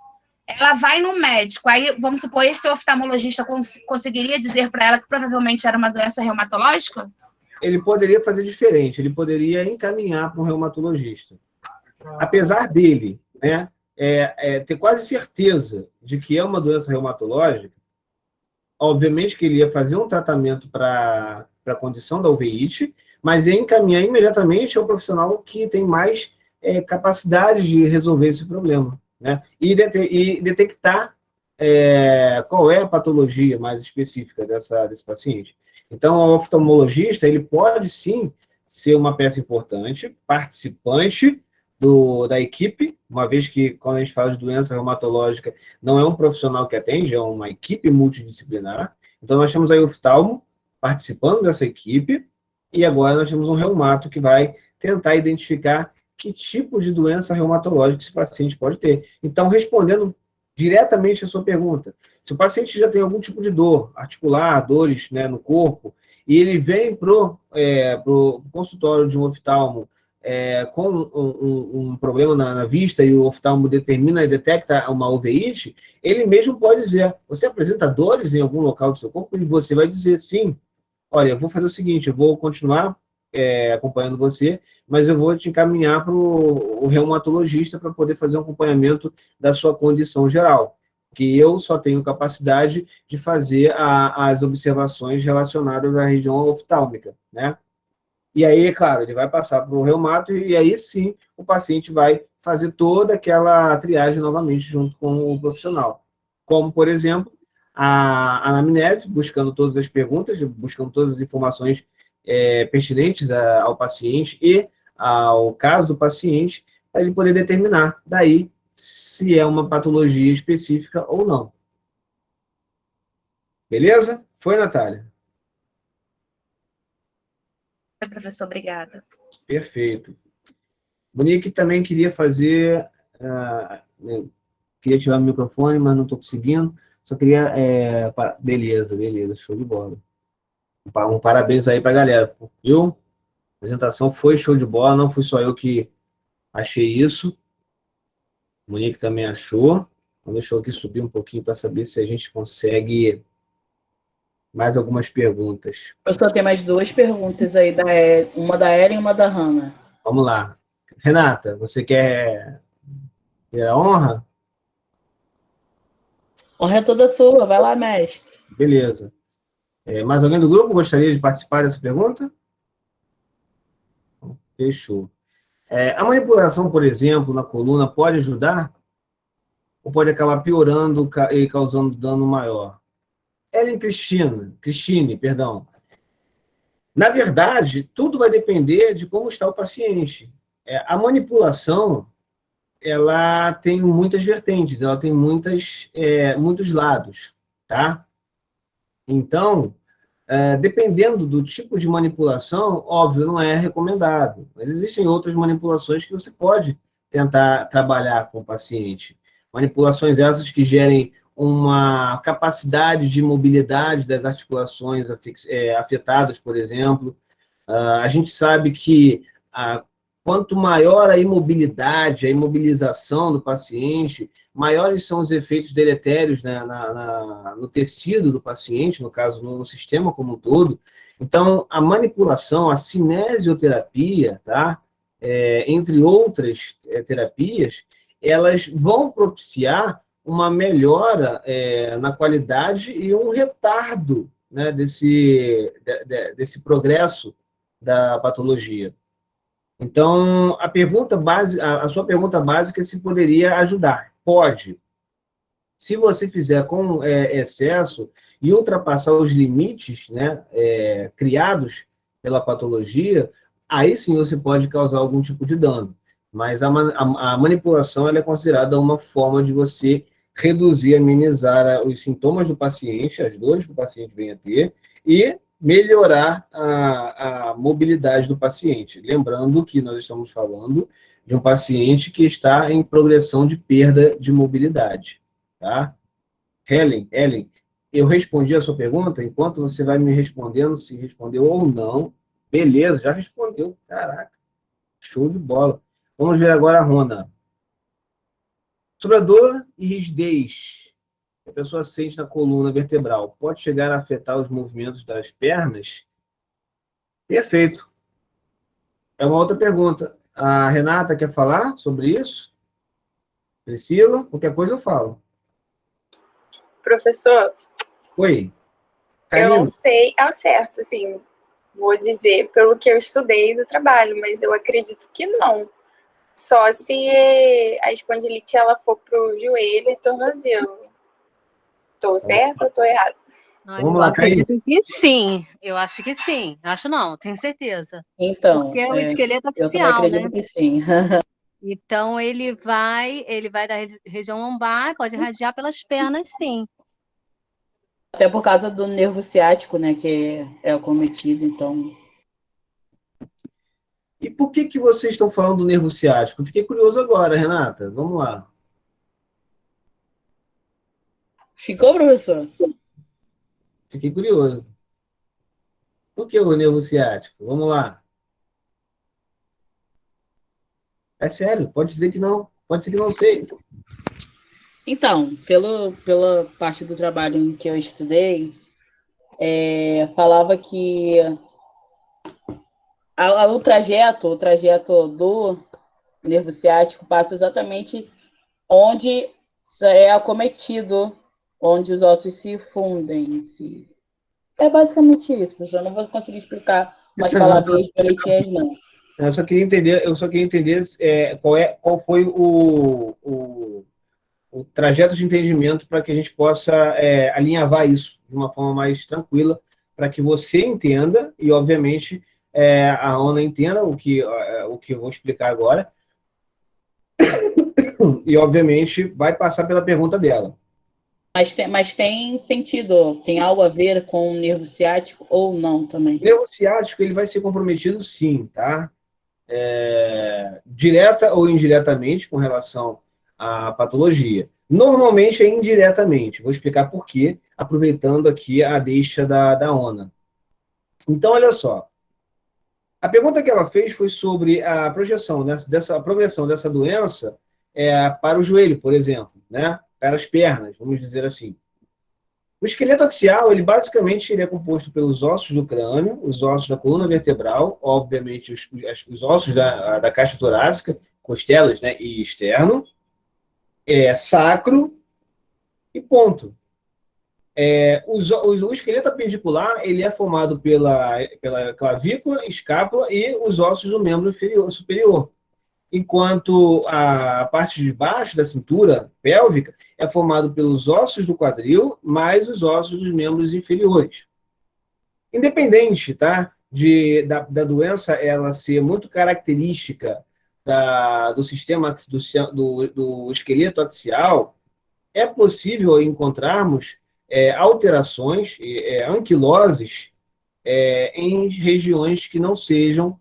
Ela vai no médico. Aí, vamos supor, esse oftalmologista conseguiria dizer para ela que provavelmente era uma doença reumatológica? Ele poderia fazer diferente. Ele poderia encaminhar para um reumatologista. Apesar dele, né, ter quase certeza de que é uma doença reumatológica, obviamente que ele ia fazer um tratamento para a condição da uveíte, mas ia encaminhar imediatamente ao profissional que tem mais capacidade de resolver esse problema, né? E detectar qual é a patologia mais específica desse paciente. Então, o oftalmologista, ele pode sim ser uma peça importante, participante da equipe, uma vez que, quando a gente fala de doença reumatológica, não é um profissional que atende, é uma equipe multidisciplinar. Então, nós temos aí o oftalmo participando dessa equipe, e agora nós temos um reumato que vai tentar identificar que tipo de doença reumatológica esse paciente pode ter. Então, respondendo diretamente a sua pergunta, se o paciente já tem algum tipo de dor articular, dores, né, no corpo, e ele vem pro consultório de um oftalmo com um problema na vista e o oftalmo determina e detecta uma uveíte, ele mesmo pode dizer, você apresenta dores em algum local do seu corpo? E você vai dizer, sim, olha, eu vou fazer o seguinte, eu vou continuar acompanhando você, mas eu vou te encaminhar para o reumatologista para poder fazer um acompanhamento da sua condição geral, que eu só tenho capacidade de fazer as observações relacionadas à região oftálmica, né? E aí, é claro, ele vai passar para o reumato e aí sim o paciente vai fazer toda aquela triagem novamente junto com o profissional. Como, por exemplo, a anamnese, buscando todas as perguntas, buscando todas as informações pertinentes ao paciente e ao caso do paciente, para ele poder determinar daí se é uma patologia específica ou não. Beleza? Foi, Natália? Professor, obrigada. Perfeito. Monique também queria fazer... queria ativar o microfone, mas não estou conseguindo. Só queria... beleza, show de bola. Um parabéns aí para a galera, viu? A apresentação foi show de bola, não fui só eu que achei isso. Monique também achou. Então, deixa eu aqui subir um pouquinho para saber se a gente consegue mais algumas perguntas. Professor, tem mais duas perguntas aí, uma da Ellen e uma da Hannah. Vamos lá. Renata, você quer ter a honra? Honra é toda sua, vai lá, mestre. Beleza. Mais alguém do grupo gostaria de participar dessa pergunta? Fechou. A manipulação, por exemplo, na coluna pode ajudar? Ou pode acabar piorando e causando dano maior? Ellen Cristine, perdão. Na verdade, tudo vai depender de como está o paciente. A manipulação, ela tem muitas vertentes, ela tem muitos lados, tá? Então, dependendo do tipo de manipulação, óbvio, não é recomendado. Mas existem outras manipulações que você pode tentar trabalhar com o paciente. Manipulações essas que gerem uma capacidade de mobilidade das articulações afetadas, por exemplo. A gente sabe que quanto maior a imobilidade, a imobilização do paciente, maiores são os efeitos deletérios, né, no tecido do paciente, no caso, no sistema como um todo. Então, a manipulação, a cinesioterapia, tá? Entre outras terapias, elas vão propiciar uma melhora na qualidade e um retardo, né, desse progresso da patologia. Então, a sua pergunta básica é se poderia ajudar. Pode. Se você fizer com excesso e ultrapassar os limites, né, criados pela patologia, aí sim você pode causar algum tipo de dano. Mas a manipulação ela é considerada uma forma de você reduzir, amenizar os sintomas do paciente, as dores que o paciente vem a ter, e melhorar a mobilidade do paciente. Lembrando que nós estamos falando de um paciente que está em progressão de perda de mobilidade. Tá? Ellen, eu respondi a sua pergunta, enquanto você vai me respondendo se respondeu ou não. Beleza, já respondeu. Caraca, show de bola. Vamos ver agora a Rona. Sobre a dor e rigidez que a pessoa sente na coluna vertebral, pode chegar a afetar os movimentos das pernas? Perfeito. É uma outra pergunta. A Renata quer falar sobre isso? Priscila, qualquer coisa eu falo. Professor, Oi. eu não sei ao certo, assim, vou dizer pelo que eu estudei do trabalho, mas eu acredito que não. Só se a espondilite ela for pro joelho e tornozelo. Estou certo ou estou errado? Vamos lá, acredito que sim. Eu acho que sim. Acho não, tenho certeza. Então, porque é o esqueleto eu também axial, acredito né? que sim. Então ele vai da região lombar, pode irradiar pelas pernas, sim. Até por causa do nervo ciático, né, que é acometido, então. E por que vocês estão falando do nervo ciático? Fiquei curioso agora, Renata. Vamos lá. Ficou, professor? Fiquei curioso. Por que o nervo ciático? Vamos lá. É sério, pode dizer que não. Pode ser que não sei. Então, pela parte do trabalho em que eu estudei, falava que o trajeto do nervo ciático passa exatamente onde é acometido, onde os ossos se fundem. É basicamente isso, professor. Eu não vou conseguir explicar umas palavrinhas bonitinhas, não. Eu só queria entender qual foi o trajeto de entendimento para que a gente possa alinhavar isso de uma forma mais tranquila, para que você entenda e, obviamente, a Ana entenda o que eu vou explicar agora e, obviamente, vai passar pela pergunta dela. Mas tem sentido, tem algo a ver com o nervo ciático ou não também? O nervo ciático ele vai ser comprometido sim, tá? Direta ou indiretamente com relação à patologia. Normalmente é indiretamente. Vou explicar por quê, aproveitando aqui a deixa da ONA. Então, olha só. A pergunta que ela fez foi sobre a projeção, né, a progressão dessa doença para o joelho, por exemplo, né, para as pernas, vamos dizer assim. O esqueleto axial, ele basicamente ele é composto pelos ossos do crânio, os ossos da coluna vertebral, obviamente os ossos da caixa torácica, costelas, né, e externo, sacro e ponto. O esqueleto apendicular ele é formado pela clavícula, escápula e os ossos do membro superior. Enquanto a parte de baixo da cintura pélvica é formado pelos ossos do quadril mais os ossos dos membros inferiores. Independente, tá? da doença ela ser muito característica do sistema do esqueleto axial, é possível encontrarmos alterações, anquiloses, em regiões que não sejam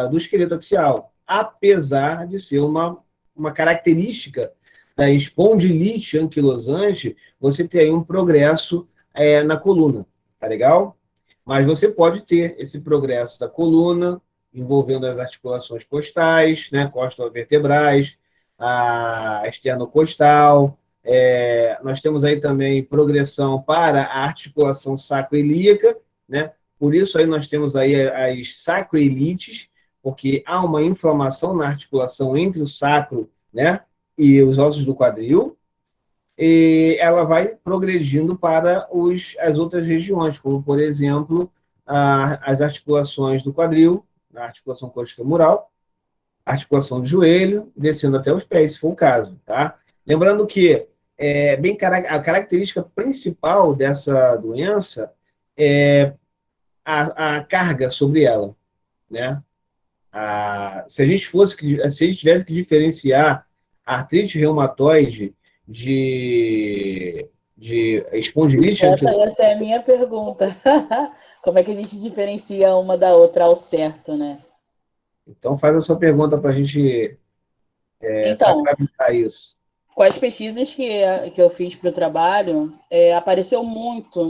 do esqueleto axial, apesar de ser uma característica da espondilite anquilosante, você ter aí um progresso na coluna, tá legal? Mas você pode ter esse progresso da coluna, envolvendo as articulações costais, né, costovertebrais, a esternocostal. Nós temos aí também progressão para a articulação sacroiliaca, né? Por isso aí nós temos aí as sacroilites, porque há uma inflamação na articulação entre o sacro, né, e os ossos do quadril, e ela vai progredindo para as outras regiões, como, por exemplo, as articulações do quadril, a articulação coxofemoral, a articulação do joelho, descendo até os pés, se for o caso, tá? Lembrando que a característica principal dessa doença é a carga sobre ela, né? Se a gente tivesse que diferenciar a artrite reumatoide de espondilite Essa é a minha pergunta. Como é que a gente diferencia uma da outra ao certo, né? Então faz a sua pergunta para a gente sacramentar isso. Com as pesquisas que eu fiz para o trabalho, apareceu muito,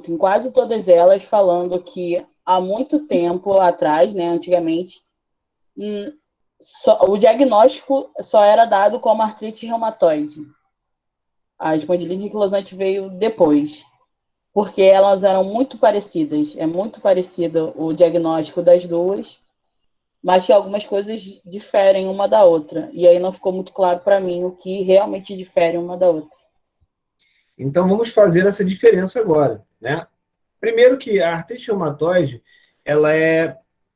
em quase todas elas, falando que há muito tempo atrás, né, antigamente, o diagnóstico só era dado como artrite reumatoide. A espondilite anquilosante veio depois, porque elas eram muito parecidas. É muito parecido o diagnóstico das duas, mas que algumas coisas diferem uma da outra. E aí não ficou muito claro para mim o que realmente difere uma da outra. Então vamos fazer essa diferença agora, né? Primeiro que a artrite reumatoide, ela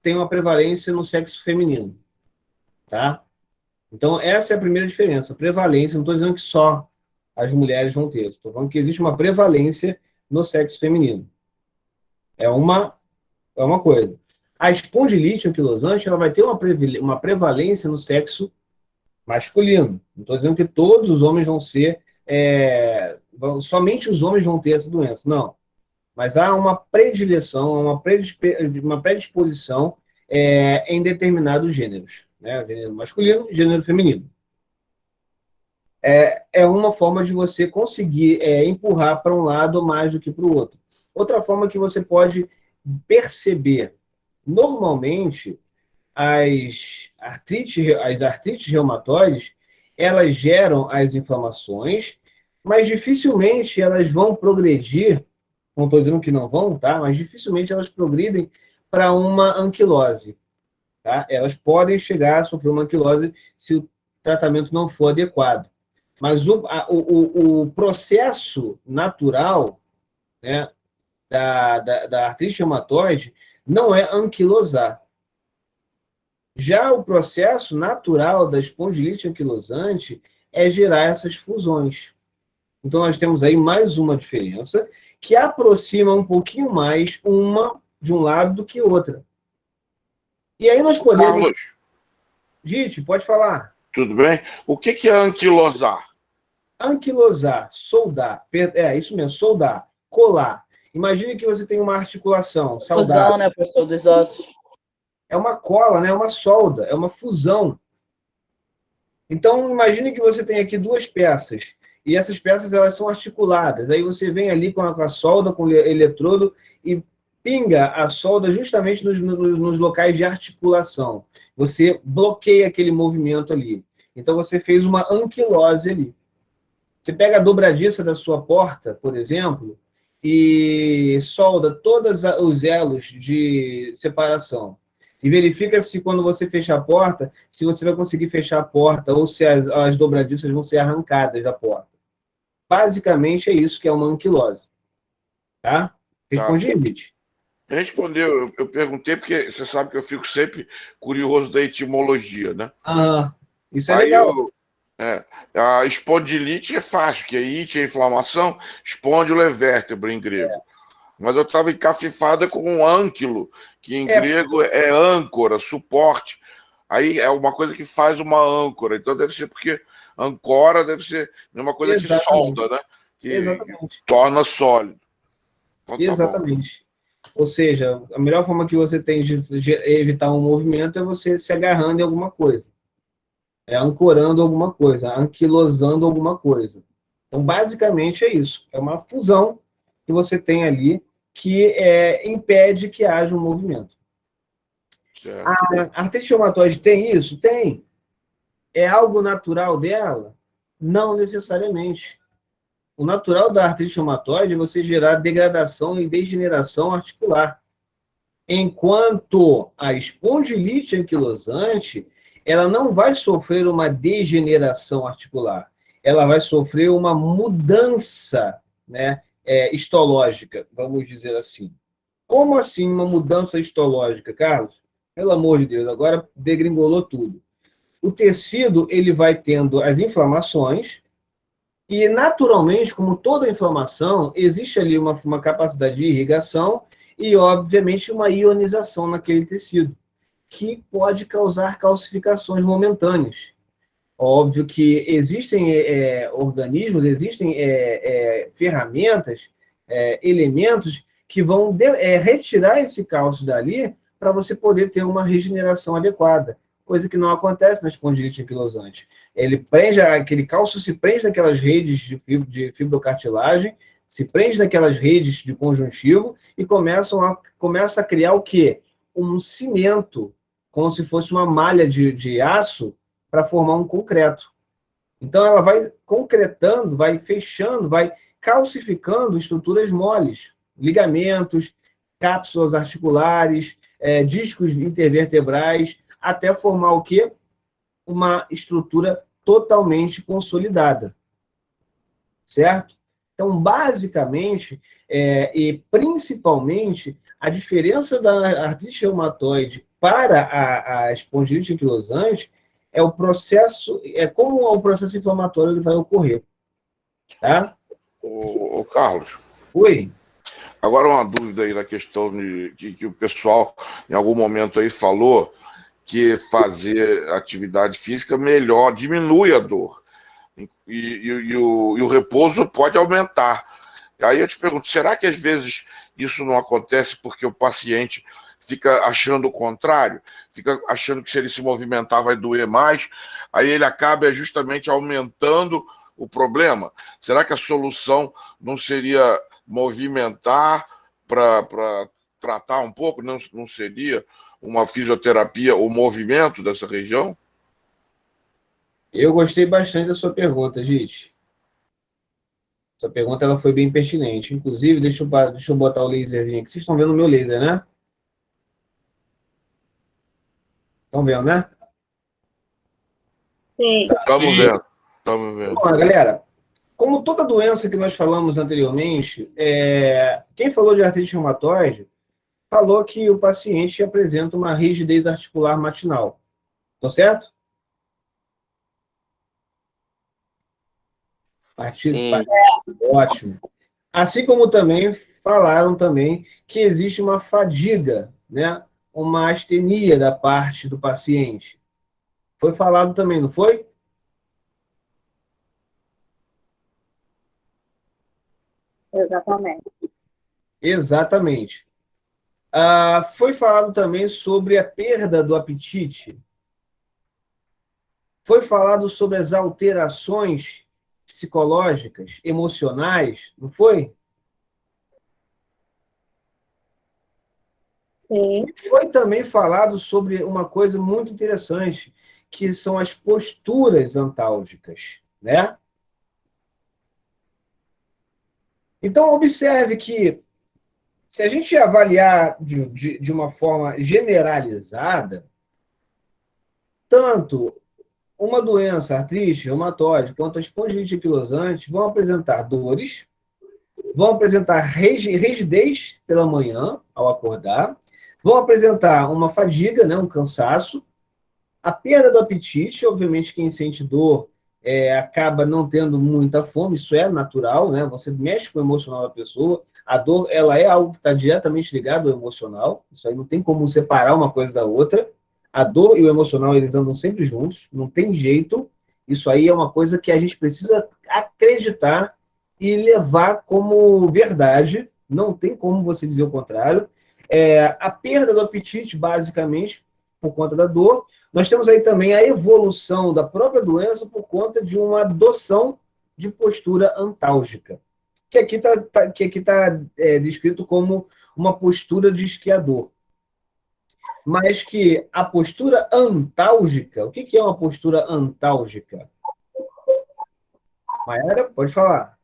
tem uma prevalência no sexo feminino, tá? Então essa é a primeira diferença, prevalência. Não estou dizendo que só as mulheres vão ter, estou falando que existe uma prevalência no sexo feminino. É uma coisa. A espondilite anquilosante, ela vai ter uma prevalência no sexo masculino. Não estou dizendo que todos os homens vão ser, somente os homens vão ter essa doença, não. Mas há uma predileção, uma predisposição em determinados gêneros, né? Gênero masculino e gênero feminino. É uma forma de você conseguir empurrar para um lado mais do que para o outro. Outra forma que você pode perceber, normalmente, as artrites reumatoides, elas geram as inflamações, mas dificilmente elas vão progredir, não estou dizendo que não vão, tá? Mas dificilmente elas progridem para uma anquilose, tá? Elas podem chegar a sofrer uma anquilose se o tratamento não for adequado. Mas o processo natural, né, da artrite reumatoide não é anquilosar. Já o processo natural da espondilite anquilosante é gerar essas fusões. Então, nós temos aí mais uma diferença que aproxima um pouquinho mais uma de um lado do que outra. E aí nós podemos... Carlos. Dite, pode falar. Tudo bem? O que é anquilosar? Anquilosar, soldar. Isso mesmo, soldar, colar. Imagine que você tem uma articulação saudável. Fusão, né, professor, dos ossos. É uma cola, né? É uma solda, é uma fusão. Então, imagine que você tem aqui duas peças. E essas peças, elas são articuladas. Aí você vem ali com a solda, com o eletrodo, e pinga a solda justamente nos locais de articulação. Você bloqueia aquele movimento ali. Então, você fez uma anquilose ali. Você pega a dobradiça da sua porta, por exemplo, e solda todos os elos de separação. E verifica se quando você fechar a porta, se você vai conseguir fechar a porta ou se as dobradiças vão ser arrancadas da porta. Basicamente é isso que é uma anquilose. Tá? Respondi, Edith? Respondeu. Eu perguntei porque você sabe que eu fico sempre curioso da etimologia, né? Isso é legal. A espondilite é fácil, que é it é inflamação, espondilo é vértebra em grego. Mas eu estava encafifada com um ânquilo, que em grego é âncora, suporte. Aí é uma coisa que faz uma âncora. Então deve ser porque ancora deve ser uma coisa que solda, né? Que torna sólido. Então, exatamente. Ou seja, a melhor forma que você tem de evitar um movimento é você se agarrando em alguma coisa. Ancorando alguma coisa, anquilosando alguma coisa. Então, basicamente é isso. É uma fusão que você tem ali que impede que haja um movimento. Certo. A artrite reumatoide tem isso? Tem. É algo natural dela? Não necessariamente. O natural da artrite reumatoide é você gerar degradação e degeneração articular. Enquanto a espondilite anquilosante, ela não vai sofrer uma degeneração articular. Ela vai sofrer uma mudança, né, histológica, vamos dizer assim. Como assim uma mudança histológica, Carlos? Pelo amor de Deus, agora degringolou tudo. O tecido, ele vai tendo as inflamações, e naturalmente, como toda inflamação, existe ali uma capacidade de irrigação e, obviamente, uma ionização naquele tecido, que pode causar calcificações momentâneas. Óbvio que existem organismos, existem ferramentas, elementos que vão retirar esse cálcio dali para você poder ter uma regeneração adequada, coisa que não acontece na espondilite anquilosante. Aquele cálcio se prende naquelas redes de fibrocartilagem, se prende naquelas redes de conjuntivo e começa a criar o quê? Um cimento, como se fosse uma malha de aço para formar um concreto. Então, ela vai concretando, vai fechando, vai calcificando estruturas moles, ligamentos, cápsulas articulares, discos intervertebrais, até formar o quê? Uma estrutura totalmente consolidada. Certo? Então, basicamente, e principalmente, a diferença da artrite reumatoide para a espondilite anquilosante é o processo, como o processo inflamatório ele vai ocorrer. Tá? Ô, Carlos. Oi. Agora uma dúvida aí na questão de que o pessoal, em algum momento aí, falou que fazer atividade física melhor, diminui a dor. E o repouso pode aumentar. Aí eu te pergunto, será que às vezes isso não acontece porque o paciente fica achando o contrário? Fica achando que se ele se movimentar vai doer mais, aí ele acaba justamente aumentando o problema? Será que a solução não seria movimentar para tratar um pouco? Não seria uma fisioterapia, o movimento dessa região? Eu gostei bastante da sua pergunta, gente. Sua pergunta ela foi bem pertinente. Inclusive, deixa eu botar o laserzinho aqui. Vocês estão vendo o meu laser, né? Estão vendo, né? Sim. Estamos vendo. Estamos vendo. Bom, galera, como toda doença que nós falamos anteriormente, quem falou de artrite reumatoide falou que o paciente apresenta uma rigidez articular matinal. Tá certo? Sim. Ótimo. Assim como também falaram também que existe uma fadiga, né? Uma astenia da parte do paciente. Foi falado também, não foi? Exatamente. Exatamente. Foi falado também sobre a perda do apetite. Foi falado sobre as alterações psicológicas, emocionais, não foi? Sim. Foi também falado sobre uma coisa muito interessante, que são as posturas antálgicas, né? Então, observe que, se a gente avaliar de uma forma generalizada, tanto uma doença, artrite, reumatoide, quanto a espondilite anquilosante vão apresentar dores, vão apresentar rigidez pela manhã, ao acordar, vão apresentar uma fadiga, né, um cansaço, a perda do apetite. Obviamente, quem sente dor acaba não tendo muita fome, isso é natural, né? Você mexe com o emocional da pessoa, A dor, ela é algo que está diretamente ligado ao emocional. Isso aí não tem como separar uma coisa da outra. A dor e o emocional, eles andam sempre juntos. Não tem jeito. Isso aí é uma coisa que a gente precisa acreditar e levar como verdade. Não tem como você dizer o contrário. A perda do apetite, basicamente, por conta da dor. Nós temos aí também a evolução da própria doença por conta de uma adoção de postura antálgica, que aqui está descrito como uma postura de esquiador. Mas que a postura antálgica, o que é uma postura antálgica? Mayara, pode falar.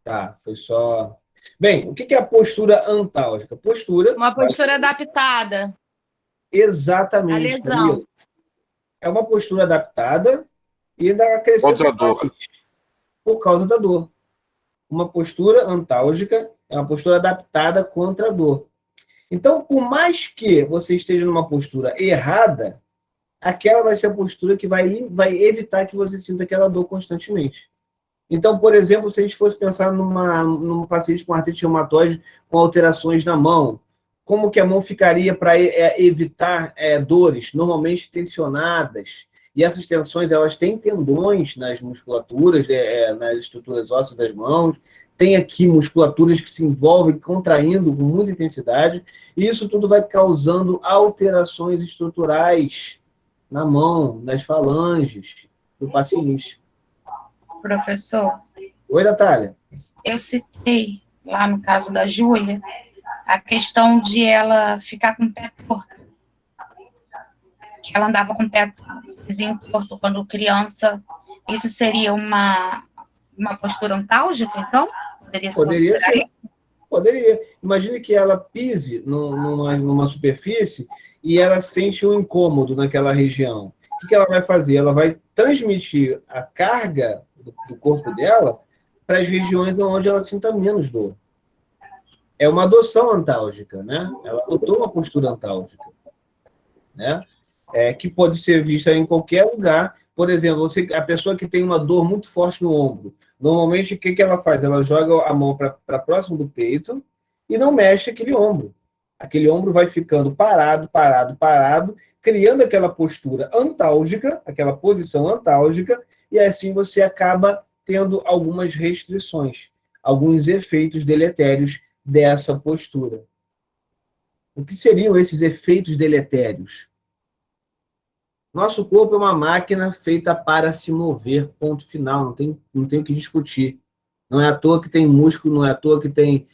Tá, foi só... Bem, o que é a postura antálgica? Uma postura adaptada. Exatamente. A lesão. É uma postura adaptada e ainda acrescenta contra a dor. Por causa da dor. Uma postura antálgica é uma postura adaptada contra a dor. Então, por mais que você esteja numa postura errada, aquela vai ser a postura que vai evitar que você sinta aquela dor constantemente. Então, por exemplo, se a gente fosse pensar num paciente com artrite reumatoide com alterações na mão, como que a mão ficaria para evitar dores normalmente tensionadas? E essas tensões, elas têm tendões nas musculaturas, nas estruturas ósseas das mãos, tem aqui musculaturas que se envolvem contraindo com muita intensidade, e isso tudo vai causando alterações estruturais na mão, nas falanges do paciente. Professor. Oi, Natália. Eu citei, lá no caso da Júlia, a questão de ela ficar com o pé torto. Ela andava com o pé torto quando criança. Isso seria uma postura antálgica, então? Poderia se considerar isso? Poderia. Imagine que ela pise numa superfície e ela sente um incômodo naquela região. O que ela vai fazer? Ela vai transmitir a carga do corpo dela para as regiões onde ela sinta menos dor. É uma adoção antálgica, né? Ela adotou uma postura antálgica, né? Que pode ser vista em qualquer lugar. Por exemplo, a pessoa que tem uma dor muito forte no ombro, normalmente o que ela faz? Ela joga a mão para próximo do peito e não mexe aquele ombro. Aquele ombro vai ficando parado, criando aquela postura antálgica, aquela posição antálgica, e assim você acaba tendo algumas restrições, alguns efeitos deletérios dessa postura. O que seriam esses efeitos deletérios? Nosso corpo é uma máquina feita para se mover, ponto final, não tem o que discutir. Não é à toa que tem músculo, não é à toa que tem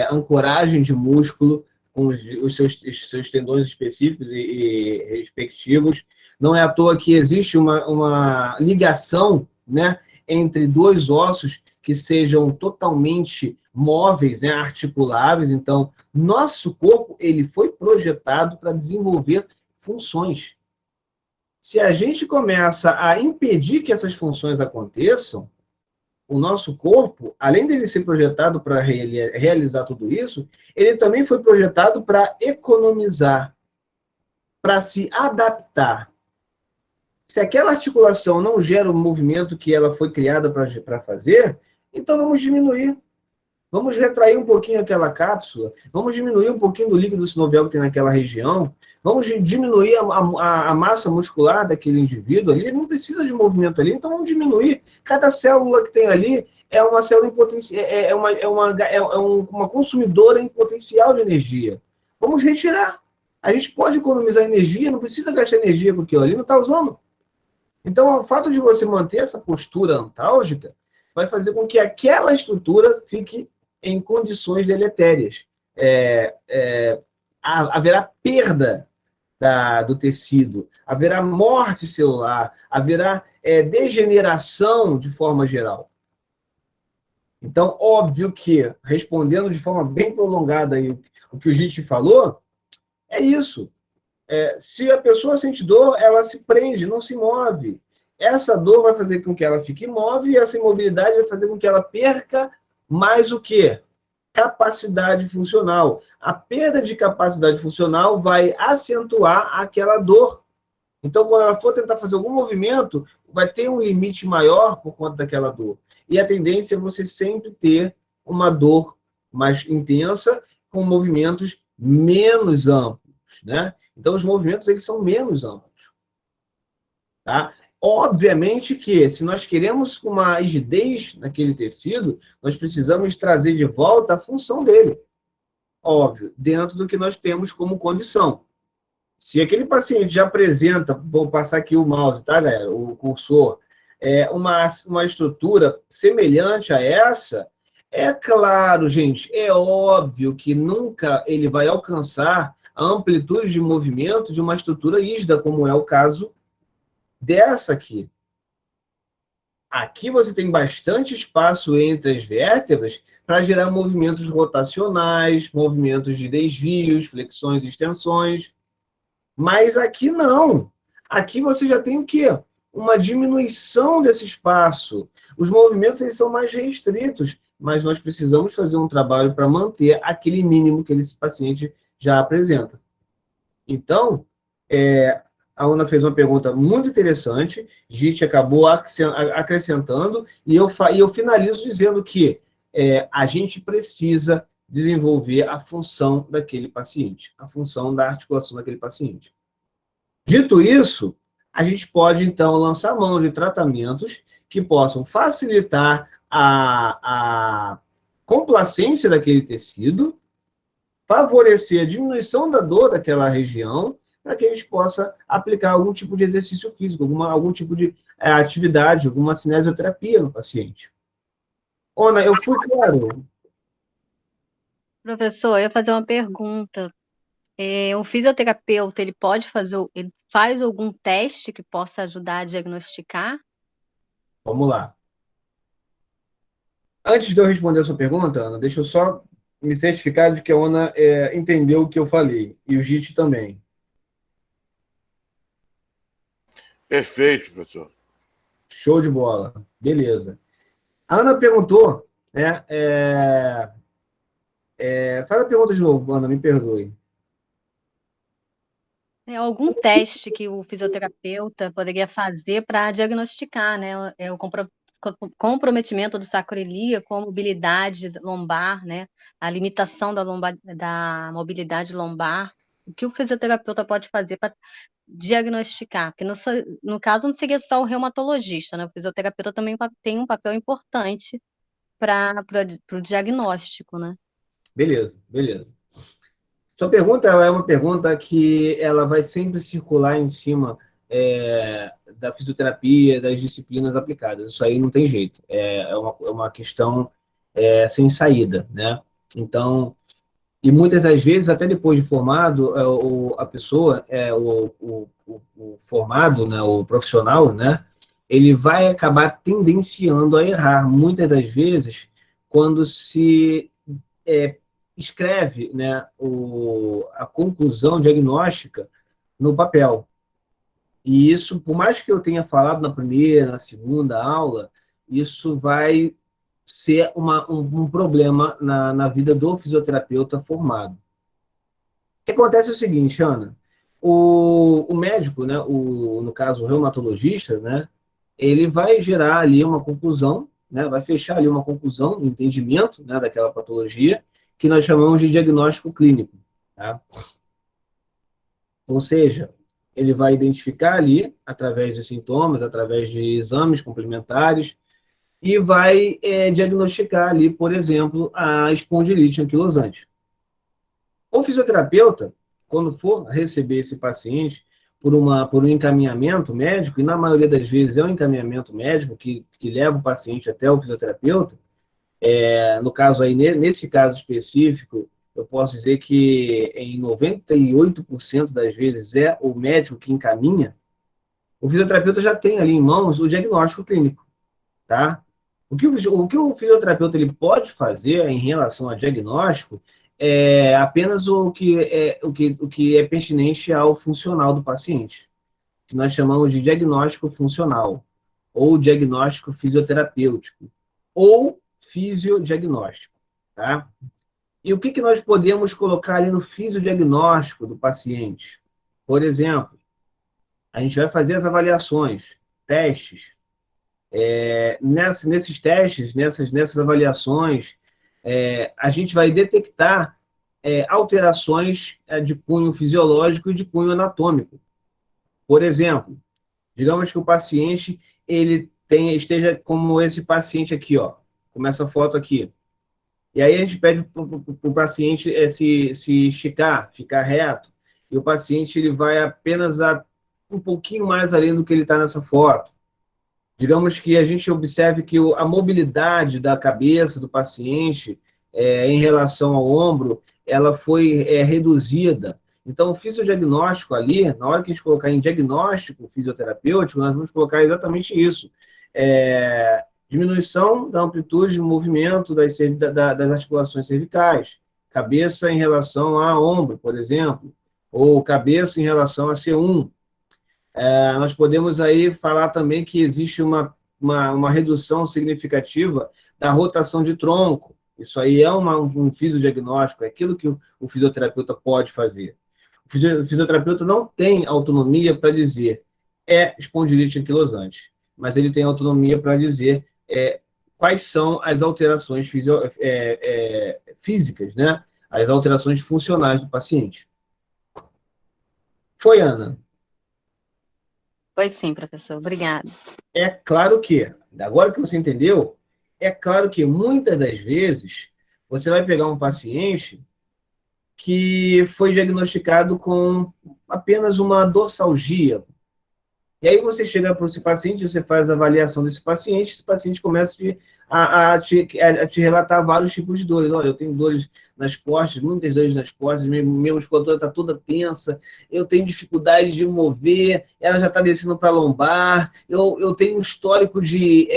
ancoragem de músculo, com os seus tendões específicos e respectivos. Não é à toa que existe uma ligação, né, entre dois ossos que sejam totalmente móveis, né, articuláveis. Então, nosso corpo ele foi projetado para desenvolver funções. Se a gente começa a impedir que essas funções aconteçam, o nosso corpo, além dele ser projetado para realizar tudo isso, ele também foi projetado para economizar, para se adaptar. Se aquela articulação não gera o movimento que ela foi criada para fazer, então vamos diminuir. Vamos retrair um pouquinho aquela cápsula, vamos diminuir um pouquinho do líquido sinovial que tem naquela região, vamos diminuir a massa muscular daquele indivíduo ali, ele não precisa de movimento ali, então vamos diminuir. Cada célula que tem ali é uma célula em potencial, uma consumidora em potencial de energia. Vamos retirar. A gente pode economizar energia, não precisa gastar energia com aquilo ali, não está usando. Então, o fato de você manter essa postura antálgica vai fazer com que aquela estrutura fique em condições deletérias. Haverá perda do tecido, haverá morte celular, haverá degeneração de forma geral. Então, óbvio que, respondendo de forma bem prolongada aí o que o Gite falou, é isso. Se a pessoa sente dor, ela se prende, não se move. Essa dor vai fazer com que ela fique imóvel e essa imobilidade vai fazer com que ela perca mais o quê? Capacidade funcional. A perda de capacidade funcional vai acentuar aquela dor. Então, quando ela for tentar fazer algum movimento, vai ter um limite maior por conta daquela dor. E a tendência é você sempre ter uma dor mais intensa com movimentos menos amplos, né? Então, os movimentos, eles são menos amplos, tá? Obviamente que, se nós queremos uma rigidez naquele tecido, nós precisamos trazer de volta a função dele. Óbvio, dentro do que nós temos como condição. Se aquele paciente já apresenta, vou passar aqui o mouse, tá, galera? O cursor, uma estrutura semelhante a essa, é claro, gente, é óbvio que nunca ele vai alcançar a amplitude de movimento de uma estrutura rígida, como é o caso dessa aqui. Aqui você tem bastante espaço entre as vértebras para gerar movimentos rotacionais, movimentos de desvios, flexões e extensões. Mas aqui não. Aqui você já tem o quê? Uma diminuição desse espaço. Os movimentos eles são mais restritos, mas nós precisamos fazer um trabalho para manter aquele mínimo que esse paciente já apresenta. Então, a Ana fez uma pergunta muito interessante, Gite acabou acrescentando, e eu finalizo dizendo que a gente precisa desenvolver a função daquele paciente, a função da articulação daquele paciente. Dito isso, a gente pode, então, lançar mão de tratamentos que possam facilitar a complacência daquele tecido, favorecer a diminuição da dor daquela região, para que a gente possa aplicar algum tipo de exercício físico, algum tipo de atividade, alguma cinesioterapia no paciente. Ana, eu fui claro? Professor, eu ia fazer uma pergunta. O fisioterapeuta, ele faz algum teste que possa ajudar a diagnosticar? Vamos lá. Antes de eu responder a sua pergunta, Ana, deixa eu só me certificar de que a Ana entendeu o que eu falei, e o Gite também. Perfeito, professor. Show de bola. Beleza. A Ana perguntou, né? Faz a pergunta de novo, Ana, me perdoe. Algum teste que o fisioterapeuta poderia fazer para diagnosticar, né? O comprometimento do sacroiliaco, a mobilidade lombar, né? A limitação da mobilidade lombar. O que o fisioterapeuta pode fazer para diagnosticar? Porque no caso não seria só o reumatologista, né? O fisioterapeuta também tem um papel importante para o diagnóstico, né? Beleza. Sua pergunta ela é uma pergunta que ela vai sempre circular em cima da fisioterapia, das disciplinas aplicadas. Isso aí não tem jeito. É uma questão sem saída, né? Então, e muitas das vezes, até depois de formado, a pessoa, o formado, né, o profissional, né, ele vai acabar tendenciando a errar, muitas das vezes, quando se escreve, né, a conclusão diagnóstica no papel. E isso, por mais que eu tenha falado na primeira, na segunda aula, isso vai ser um problema na vida do fisioterapeuta formado. O que acontece é o seguinte, Ana, o médico, né, no caso o reumatologista, né, ele vai gerar ali uma conclusão, né, vai fechar ali uma conclusão, um entendimento, né, daquela patologia, que nós chamamos de diagnóstico clínico. Tá? Ou seja, ele vai identificar ali, através de sintomas, através de exames complementares, e vai diagnosticar ali, por exemplo, a espondilite anquilosante. O fisioterapeuta, quando for receber esse paciente por um encaminhamento médico, e na maioria das vezes é um encaminhamento médico que leva o paciente até o fisioterapeuta, no caso aí, nesse caso específico, eu posso dizer que em 98% das vezes é o médico que encaminha, o fisioterapeuta já tem ali em mãos o diagnóstico clínico, tá? O que o fisioterapeuta ele pode fazer em relação a diagnóstico é apenas o que é pertinente ao funcional do paciente, que nós chamamos de diagnóstico funcional, ou diagnóstico fisioterapêutico, ou fisiodiagnóstico, tá? E o que nós podemos colocar ali no fisiodiagnóstico do paciente? Por exemplo, A gente vai fazer as avaliações, testes. Nesses testes, nessas avaliações, a gente vai detectar alterações de cunho fisiológico e de cunho anatômico. Por exemplo, digamos que o paciente esteja como esse paciente aqui, ó, como essa foto aqui. E aí a gente pede para o paciente se esticar, ficar reto, e o paciente ele vai apenas um pouquinho mais além do que ele está nessa foto. Digamos que a gente observe que a mobilidade da cabeça do paciente em relação ao ombro, ela foi reduzida. Então, o fisiodiagnóstico ali, na hora que a gente colocar em diagnóstico fisioterapêutico, nós vamos colocar exatamente isso. Diminuição da amplitude de movimento das articulações cervicais, cabeça em relação a ombro, por exemplo, ou cabeça em relação a C1. Nós podemos aí falar também que existe uma redução significativa da rotação de tronco. Isso aí é um fisiodiagnóstico, é aquilo que o fisioterapeuta pode fazer. O fisioterapeuta não tem autonomia para dizer espondilite anquilosante, mas ele tem autonomia para dizer quais são as alterações físicas, né? As alterações funcionais do paciente. Foi, Ana? Foi sim, professor. Obrigada. É claro que, agora que você entendeu, é claro que muitas das vezes você vai pegar um paciente que foi diagnosticado com apenas uma dorsalgia. E aí você chega para esse paciente, você faz a avaliação desse paciente, esse paciente começa a te relatar vários tipos de dores. Olha, eu tenho dores nas costas, muitas dores nas costas, minha musculatura está toda tensa, eu tenho dificuldade de mover, ela já está descendo para a lombar, eu tenho um histórico de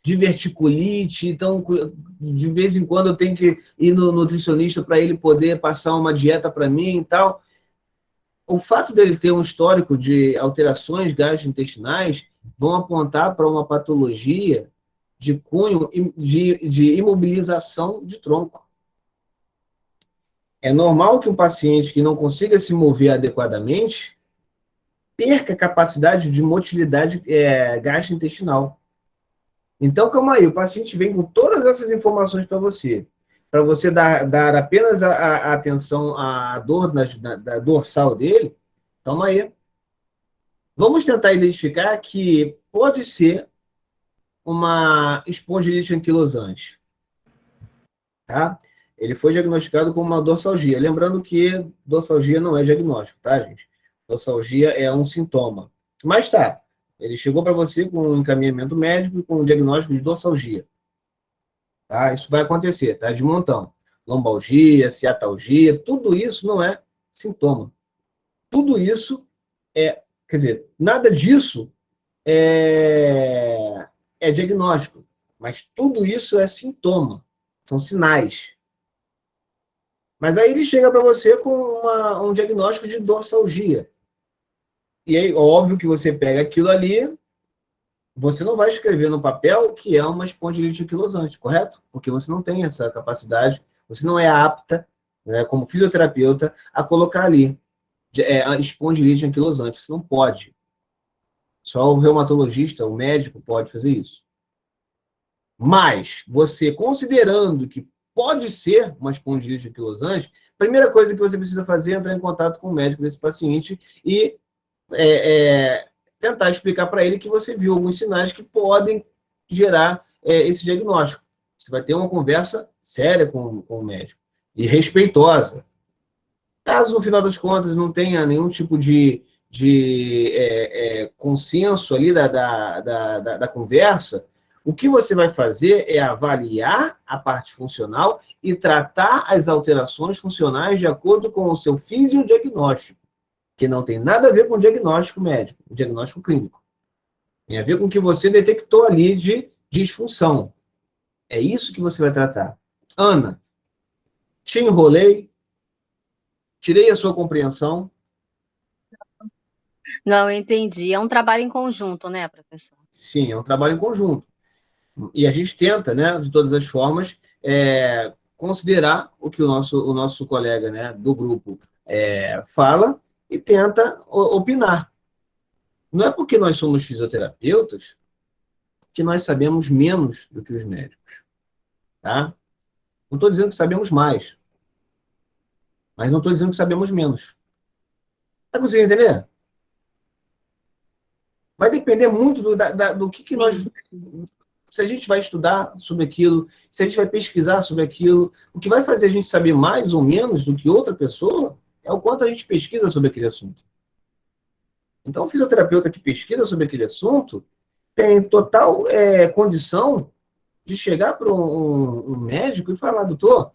verticulite, então de vez em quando eu tenho que ir no nutricionista para ele poder passar uma dieta para mim e tal. O fato dele ter um histórico de alterações gastrointestinais vão apontar para uma patologia de cunho de imobilização de tronco. É normal que um paciente que não consiga se mover adequadamente perca a capacidade de motilidade gastrointestinal. Então, calma aí, o paciente vem com todas essas informações para você dar apenas a atenção à dor da dorsal dele. Calma aí. Vamos tentar identificar que pode ser uma espondilite anquilosante. Tá? Ele foi diagnosticado com uma dorsalgia. Lembrando que dorsalgia não é diagnóstico, tá, gente? Dorsalgia é um sintoma. Mas tá, ele chegou para você com um encaminhamento médico e com um diagnóstico de dorsalgia. Tá? Isso vai acontecer, tá? De montão. Lombalgia, ciatalgia, tudo isso não é sintoma. Tudo isso quer dizer, nada disso é diagnóstico, mas tudo isso é sintoma, são sinais. Mas aí ele chega para você com um diagnóstico de dorsalgia. E aí, óbvio que você pega aquilo ali, você não vai escrever no papel que é uma espondilite anquilosante, correto? Porque você não tem essa capacidade, você não é apta, né, como fisioterapeuta, a colocar ali a espondilite anquilosante. Você não pode. Só o reumatologista, o médico, pode fazer isso. Mas, você considerando que pode ser uma espondilite anquilosante, a primeira coisa que você precisa fazer é entrar em contato com o médico desse paciente e tentar explicar para ele que você viu alguns sinais que podem gerar esse diagnóstico. Você vai ter uma conversa séria com o médico e respeitosa. Caso, no final das contas, não tenha nenhum tipo de consenso ali da conversa, o que você vai fazer é avaliar a parte funcional e tratar as alterações funcionais de acordo com o seu fisiodiagnóstico, que não tem nada a ver com o diagnóstico médico, o diagnóstico clínico. Tem a ver com o que você detectou ali de disfunção. É isso que você vai tratar. Ana, te enrolei, tirei a sua compreensão. Não, eu entendi. É um trabalho em conjunto, né, professor? Sim, é um trabalho em conjunto. E a gente tenta, né, de todas as formas, considerar o que o nosso colega, né, do grupo fala e tenta opinar. Não é porque nós somos fisioterapeutas que nós sabemos menos do que os médicos, tá? Não estou dizendo que sabemos mais, mas não estou dizendo que sabemos menos. Está conseguindo entender? Vai depender muito do que nós... Se a gente vai estudar sobre aquilo, se a gente vai pesquisar sobre aquilo, o que vai fazer a gente saber mais ou menos do que outra pessoa é o quanto a gente pesquisa sobre aquele assunto. Então, o fisioterapeuta que pesquisa sobre aquele assunto tem total condição de chegar para um médico e falar, doutor,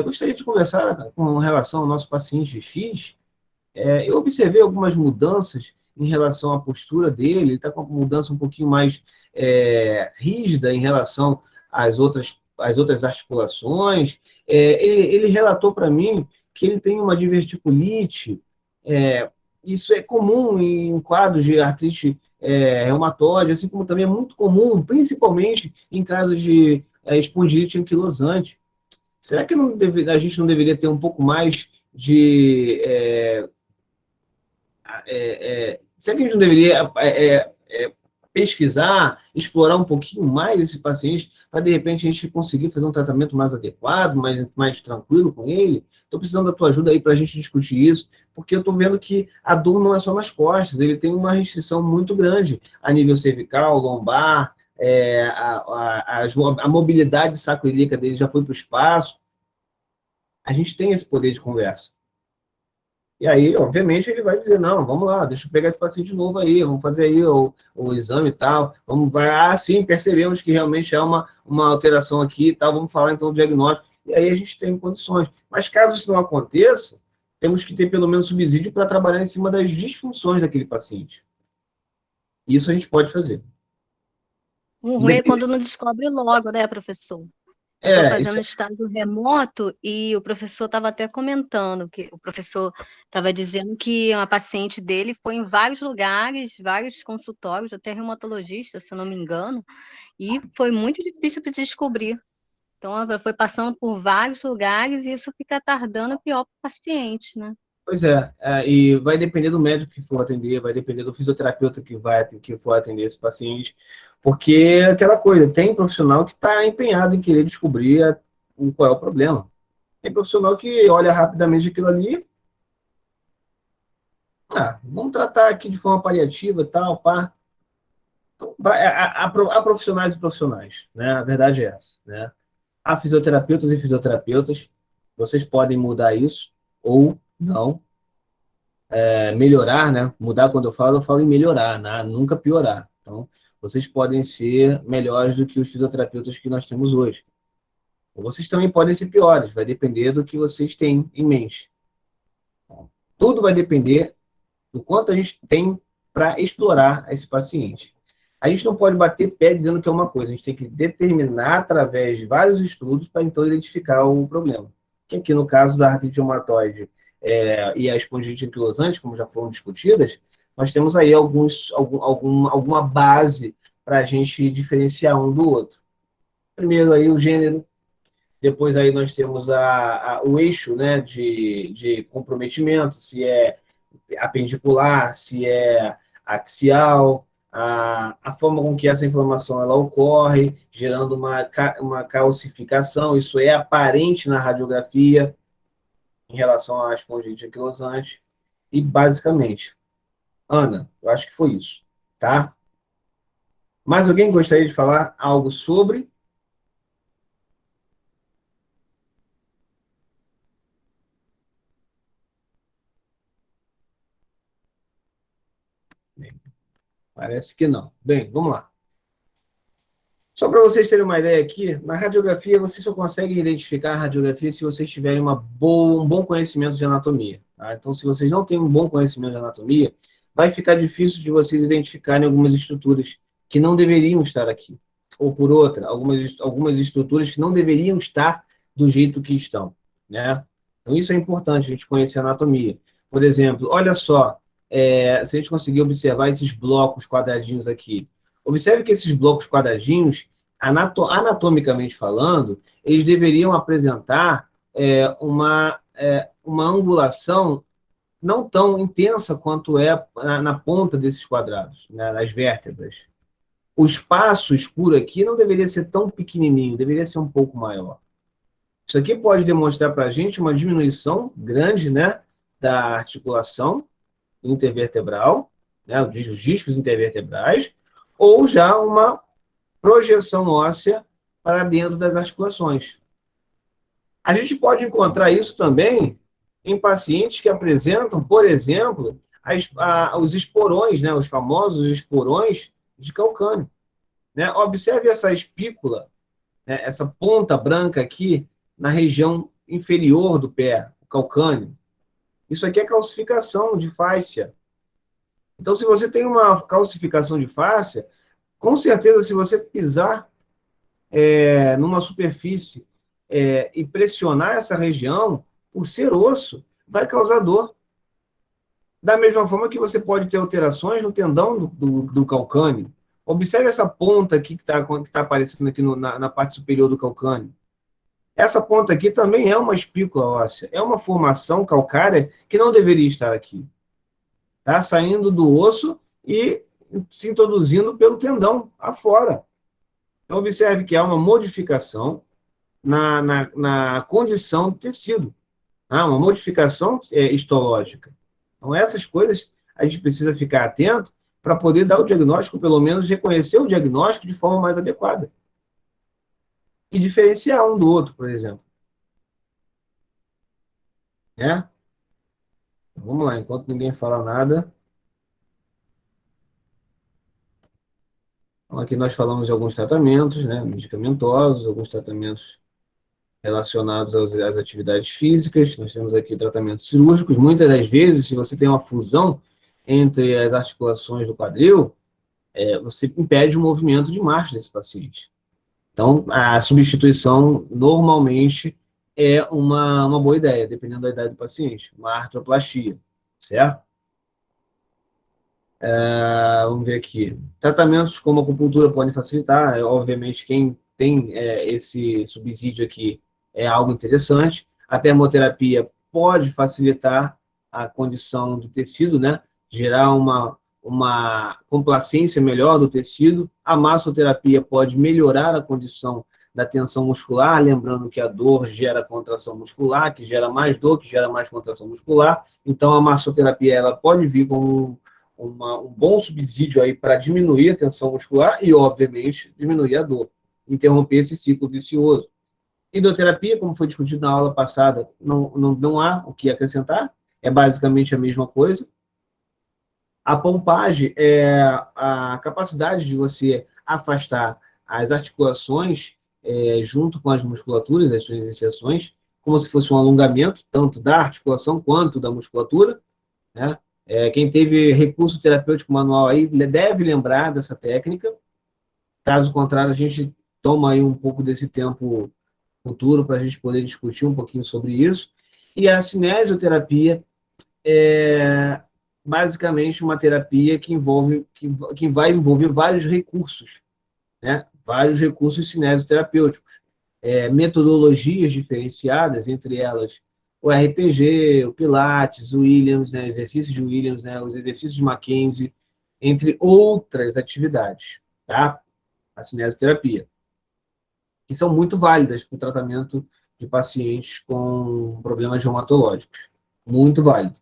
gostaria de conversar com relação ao nosso paciente X. Eu observei algumas mudanças em relação à postura dele, ele está com uma mudança um pouquinho mais rígida em relação às outras articulações. Ele relatou para mim que ele tem uma diverticulite. Isso é comum em quadros de artrite reumatoide, assim como também é muito comum, principalmente em casos de espondilite anquilosante. Será que a gente não deveria ter um pouco mais de... será que a gente não deveria pesquisar, explorar um pouquinho mais esse paciente, para de repente a gente conseguir fazer um tratamento mais adequado, mais tranquilo com ele? Estou precisando da tua ajuda aí para a gente discutir isso, porque eu estou vendo que a dor não é só nas costas, ele tem uma restrição muito grande a nível cervical, lombar, a mobilidade sacroiliaca dele já foi para o espaço. A gente tem esse poder de conversa. E aí, obviamente, ele vai dizer, não, vamos lá, deixa eu pegar esse paciente de novo aí, vamos fazer aí o exame e tal, sim, percebemos que realmente há uma alteração aqui e tal, vamos falar então do diagnóstico, e aí a gente tem condições. Mas caso isso não aconteça, temos que ter pelo menos subsídio para trabalhar em cima das disfunções daquele paciente. Isso a gente pode fazer. O ruim é quando não descobre logo, né, professor? Estou fazendo estágio remoto e o professor estava até comentando, que o professor estava dizendo que uma paciente dele foi em vários lugares, vários consultórios, até reumatologista, se eu não me engano, e foi muito difícil para descobrir. Então, ela foi passando por vários lugares e isso fica tardando pior para o paciente, né? Pois é, e vai depender do médico que for atender, vai depender do fisioterapeuta que for atender esse paciente, porque aquela coisa, tem profissional que está empenhado em querer descobrir qual é o problema. Tem profissional que olha rapidamente aquilo ali, vamos tratar aqui de forma paliativa e tal, pá. Então, há profissionais e profissionais, né? A verdade é essa, né? Há fisioterapeutas e fisioterapeutas, vocês podem mudar isso ou não. Melhorar, né? Mudar, quando eu falo em melhorar, né? Nunca piorar. Então, vocês podem ser melhores do que os fisioterapeutas que nós temos hoje. Ou vocês também podem ser piores, vai depender do que vocês têm em mente. Tudo vai depender do quanto a gente tem para explorar esse paciente. A gente não pode bater pé dizendo que é uma coisa, a gente tem que determinar através de vários estudos para então identificar o problema. Que aqui no caso da artrite reumatoide e a espondilite anquilosante, como já foram discutidas, nós temos aí alguma base para a gente diferenciar um do outro. Primeiro aí o gênero, depois aí nós temos o eixo, né, de comprometimento, se é apendicular, se é axial, a forma com que essa inflamação ela ocorre, gerando uma calcificação, isso é aparente na radiografia em relação à espondilite anquilosante, e basicamente, Ana, eu acho que foi isso, tá? Mais alguém gostaria de falar algo sobre? Bem, parece que não. Bem, vamos lá. Só para vocês terem uma ideia aqui, na radiografia, vocês só conseguem identificar a radiografia se vocês tiverem um bom conhecimento de anatomia. Tá? Então, se vocês não têm um bom conhecimento de anatomia, vai ficar difícil de vocês identificarem algumas estruturas que não deveriam estar aqui. Ou, por outra, algumas estruturas que não deveriam estar do jeito que estão. Né? Então, isso é importante, a gente conhecer a anatomia. Por exemplo, olha só, se a gente conseguir observar esses blocos quadradinhos aqui, observe que esses blocos quadradinhos, anatomicamente falando, eles deveriam apresentar uma angulação não tão intensa quanto é na ponta desses quadrados, né, nas vértebras. O espaço escuro aqui não deveria ser tão pequenininho, deveria ser um pouco maior. Isso aqui pode demonstrar para a gente uma diminuição grande, né, da articulação intervertebral, né, os discos intervertebrais, ou já uma projeção óssea para dentro das articulações. A gente pode encontrar isso também em pacientes que apresentam, por exemplo, os esporões, né, os famosos esporões de calcânio. Né? Observe essa espícula, né, essa ponta branca aqui na região inferior do pé, o calcânio. Isso aqui é calcificação de fáscia. Então, se você tem uma calcificação de fáscia, com certeza, se você pisar numa superfície e pressionar essa região, por ser osso, vai causar dor. Da mesma forma que você pode ter alterações no tendão do calcânio. Observe essa ponta aqui que está aparecendo aqui na parte superior do calcânio. Essa ponta aqui também é uma espícula óssea. É uma formação calcária que não deveria estar aqui. Tá? Saindo do osso e se introduzindo pelo tendão afora. Então, observe que há uma modificação na condição do tecido. Uma modificação histológica. Então, essas coisas a gente precisa ficar atento para poder dar o diagnóstico, pelo menos reconhecer o diagnóstico de forma mais adequada. E diferenciar um do outro, por exemplo. Então, vamos lá, enquanto ninguém fala nada. Então, aqui nós falamos de alguns tratamentos, né, medicamentosos, alguns tratamentos relacionados às atividades físicas. Nós temos aqui tratamentos cirúrgicos. Muitas das vezes, se você tem uma fusão entre as articulações do quadril, você impede o movimento de marcha desse paciente. Então, a substituição, normalmente, é uma boa ideia, dependendo da idade do paciente. Uma artroplastia, certo? Vamos ver aqui. Tratamentos como acupuntura podem facilitar. Obviamente, quem tem esse subsídio aqui é algo interessante. A termoterapia pode facilitar a condição do tecido, né? Gerar uma complacência melhor do tecido. A massoterapia pode melhorar a condição da tensão muscular, lembrando que a dor gera contração muscular, que gera mais dor, que gera mais contração muscular. Então, a massoterapia ela pode vir como um bom subsídio aí para diminuir a tensão muscular e, obviamente, diminuir a dor, interromper esse ciclo vicioso. Hidroterapia, como foi discutido na aula passada, não há o que acrescentar, é basicamente a mesma coisa. A pompagem é a capacidade de você afastar as articulações junto com as musculaturas, as suas inserções, como se fosse um alongamento, tanto da articulação quanto da musculatura, né? Quem teve recurso terapêutico manual aí deve lembrar dessa técnica. Caso contrário, a gente toma aí um pouco desse tempo futuro para a gente poder discutir um pouquinho sobre isso. E a cinesioterapia é basicamente uma terapia que vai envolver vários recursos, né? Vários recursos cinesioterapêuticos, metodologias diferenciadas, entre elas o RPG, o Pilates, o Williams, né, exercícios de Williams, né, os exercícios de Mackenzie, entre outras atividades, tá? A cinesioterapia, que são muito válidas para o tratamento de pacientes com problemas reumatológicos. Muito válido.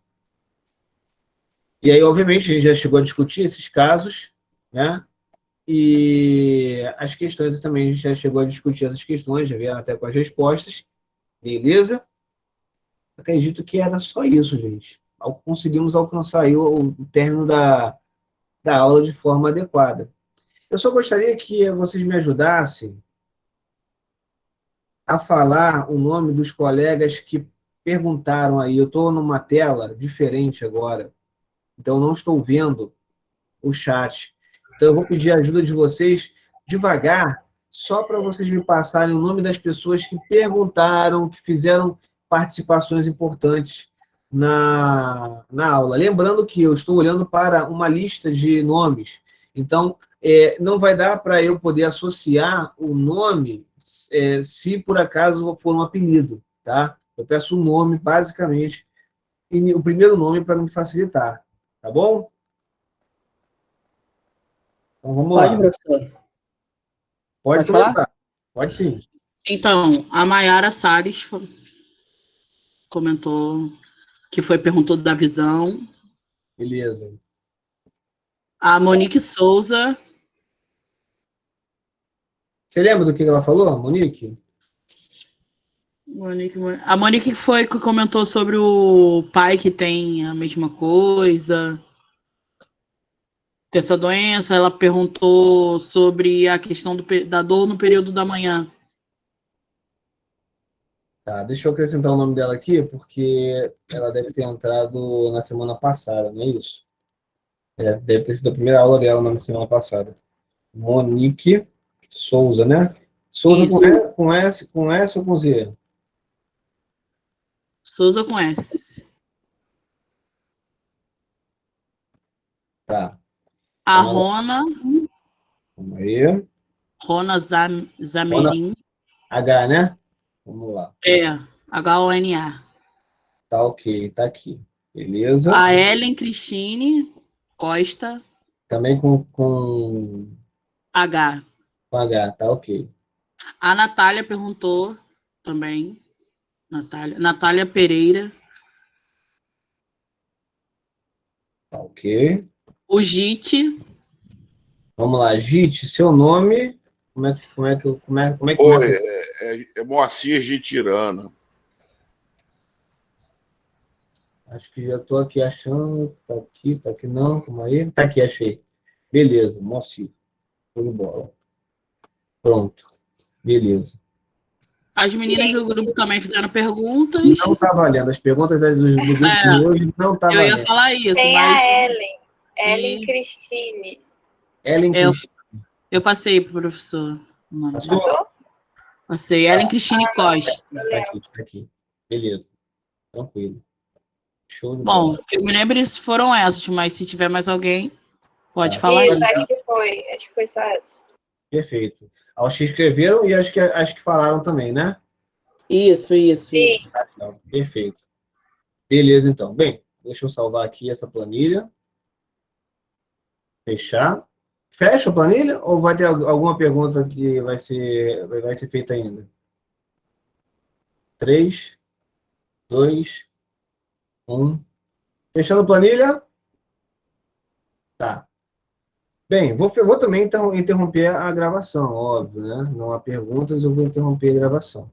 E aí, obviamente, a gente já chegou a discutir esses casos, né? E as questões também, a gente já chegou a discutir essas questões, já vieram até com as respostas. Beleza? Acredito que era só isso, gente. Conseguimos alcançar aí o término da aula de forma adequada. Eu só gostaria que vocês me ajudassem a falar o nome dos colegas que perguntaram aí. Eu estou numa tela diferente agora, então não estou vendo o chat. Então eu vou pedir a ajuda de vocês devagar, só para vocês me passarem o nome das pessoas que perguntaram, que fizeram participações importantes na aula. Lembrando que eu estou olhando para uma lista de nomes, então não vai dar para eu poder associar o nome se por acaso for um apelido, tá? Eu peço um nome, basicamente, o primeiro nome para me facilitar, tá bom? Então vamos Pode, lá. professor. Pode falar? começar. Pode sim. Então, a Maiara Salles comentou que perguntou da visão. Beleza. A Monique Souza. Você lembra do que ela falou, Monique? A Monique que comentou sobre o pai que tem a mesma coisa, tem essa doença. Ela perguntou sobre a questão da dor no período da manhã. Tá, deixa eu acrescentar o nome dela aqui, porque ela deve ter entrado na semana passada, não é isso? Deve ter sido a primeira aula dela na semana passada. Monique Souza, né? Souza com S ou com Z? Souza com S. Tá. A Rona. Vamos aí. Rona Zamerin. H, né? Vamos lá. H-O-N-A. Tá ok, tá aqui. Beleza. A Ellen Cristine Costa. Também com H. Com H, tá ok. A Natália perguntou também. Natália Pereira. Tá ok. O Gite. Vamos lá, Gite, seu nome. Como é que começa? É Moacir Gitirana. Acho que já estou aqui achando. Tá aqui, não. Calma aí. Tá aqui, achei. Beleza, Moacir. Show de bola. Pronto. Beleza. As meninas do grupo também fizeram perguntas. Não tá valendo. As perguntas do grupo de hoje não tá valendo. Eu ia falar isso, Tem mas... a Ellen Cristine. Ellen Cristine. Eu passei pro professor. Passou? Passei. Ellen Cristine Costa. Tá aqui. Beleza. Tranquilo. Show de Bom, bola. que eu me lembro foram essas, mas se tiver mais alguém, pode falar isso, aí. acho que foi só essa. Perfeito. Aos que escreveram e acho que falaram também, né? Isso. Sim. Perfeito. Beleza, então. Bem, deixa eu salvar aqui essa planilha. Fechar. Fecha a planilha ou vai ter alguma pergunta que vai ser feita ainda? 3, 2, 1. Fechando a planilha? Tá. Bem, vou também então interromper a gravação, óbvio, né? Não há perguntas, eu vou interromper a gravação.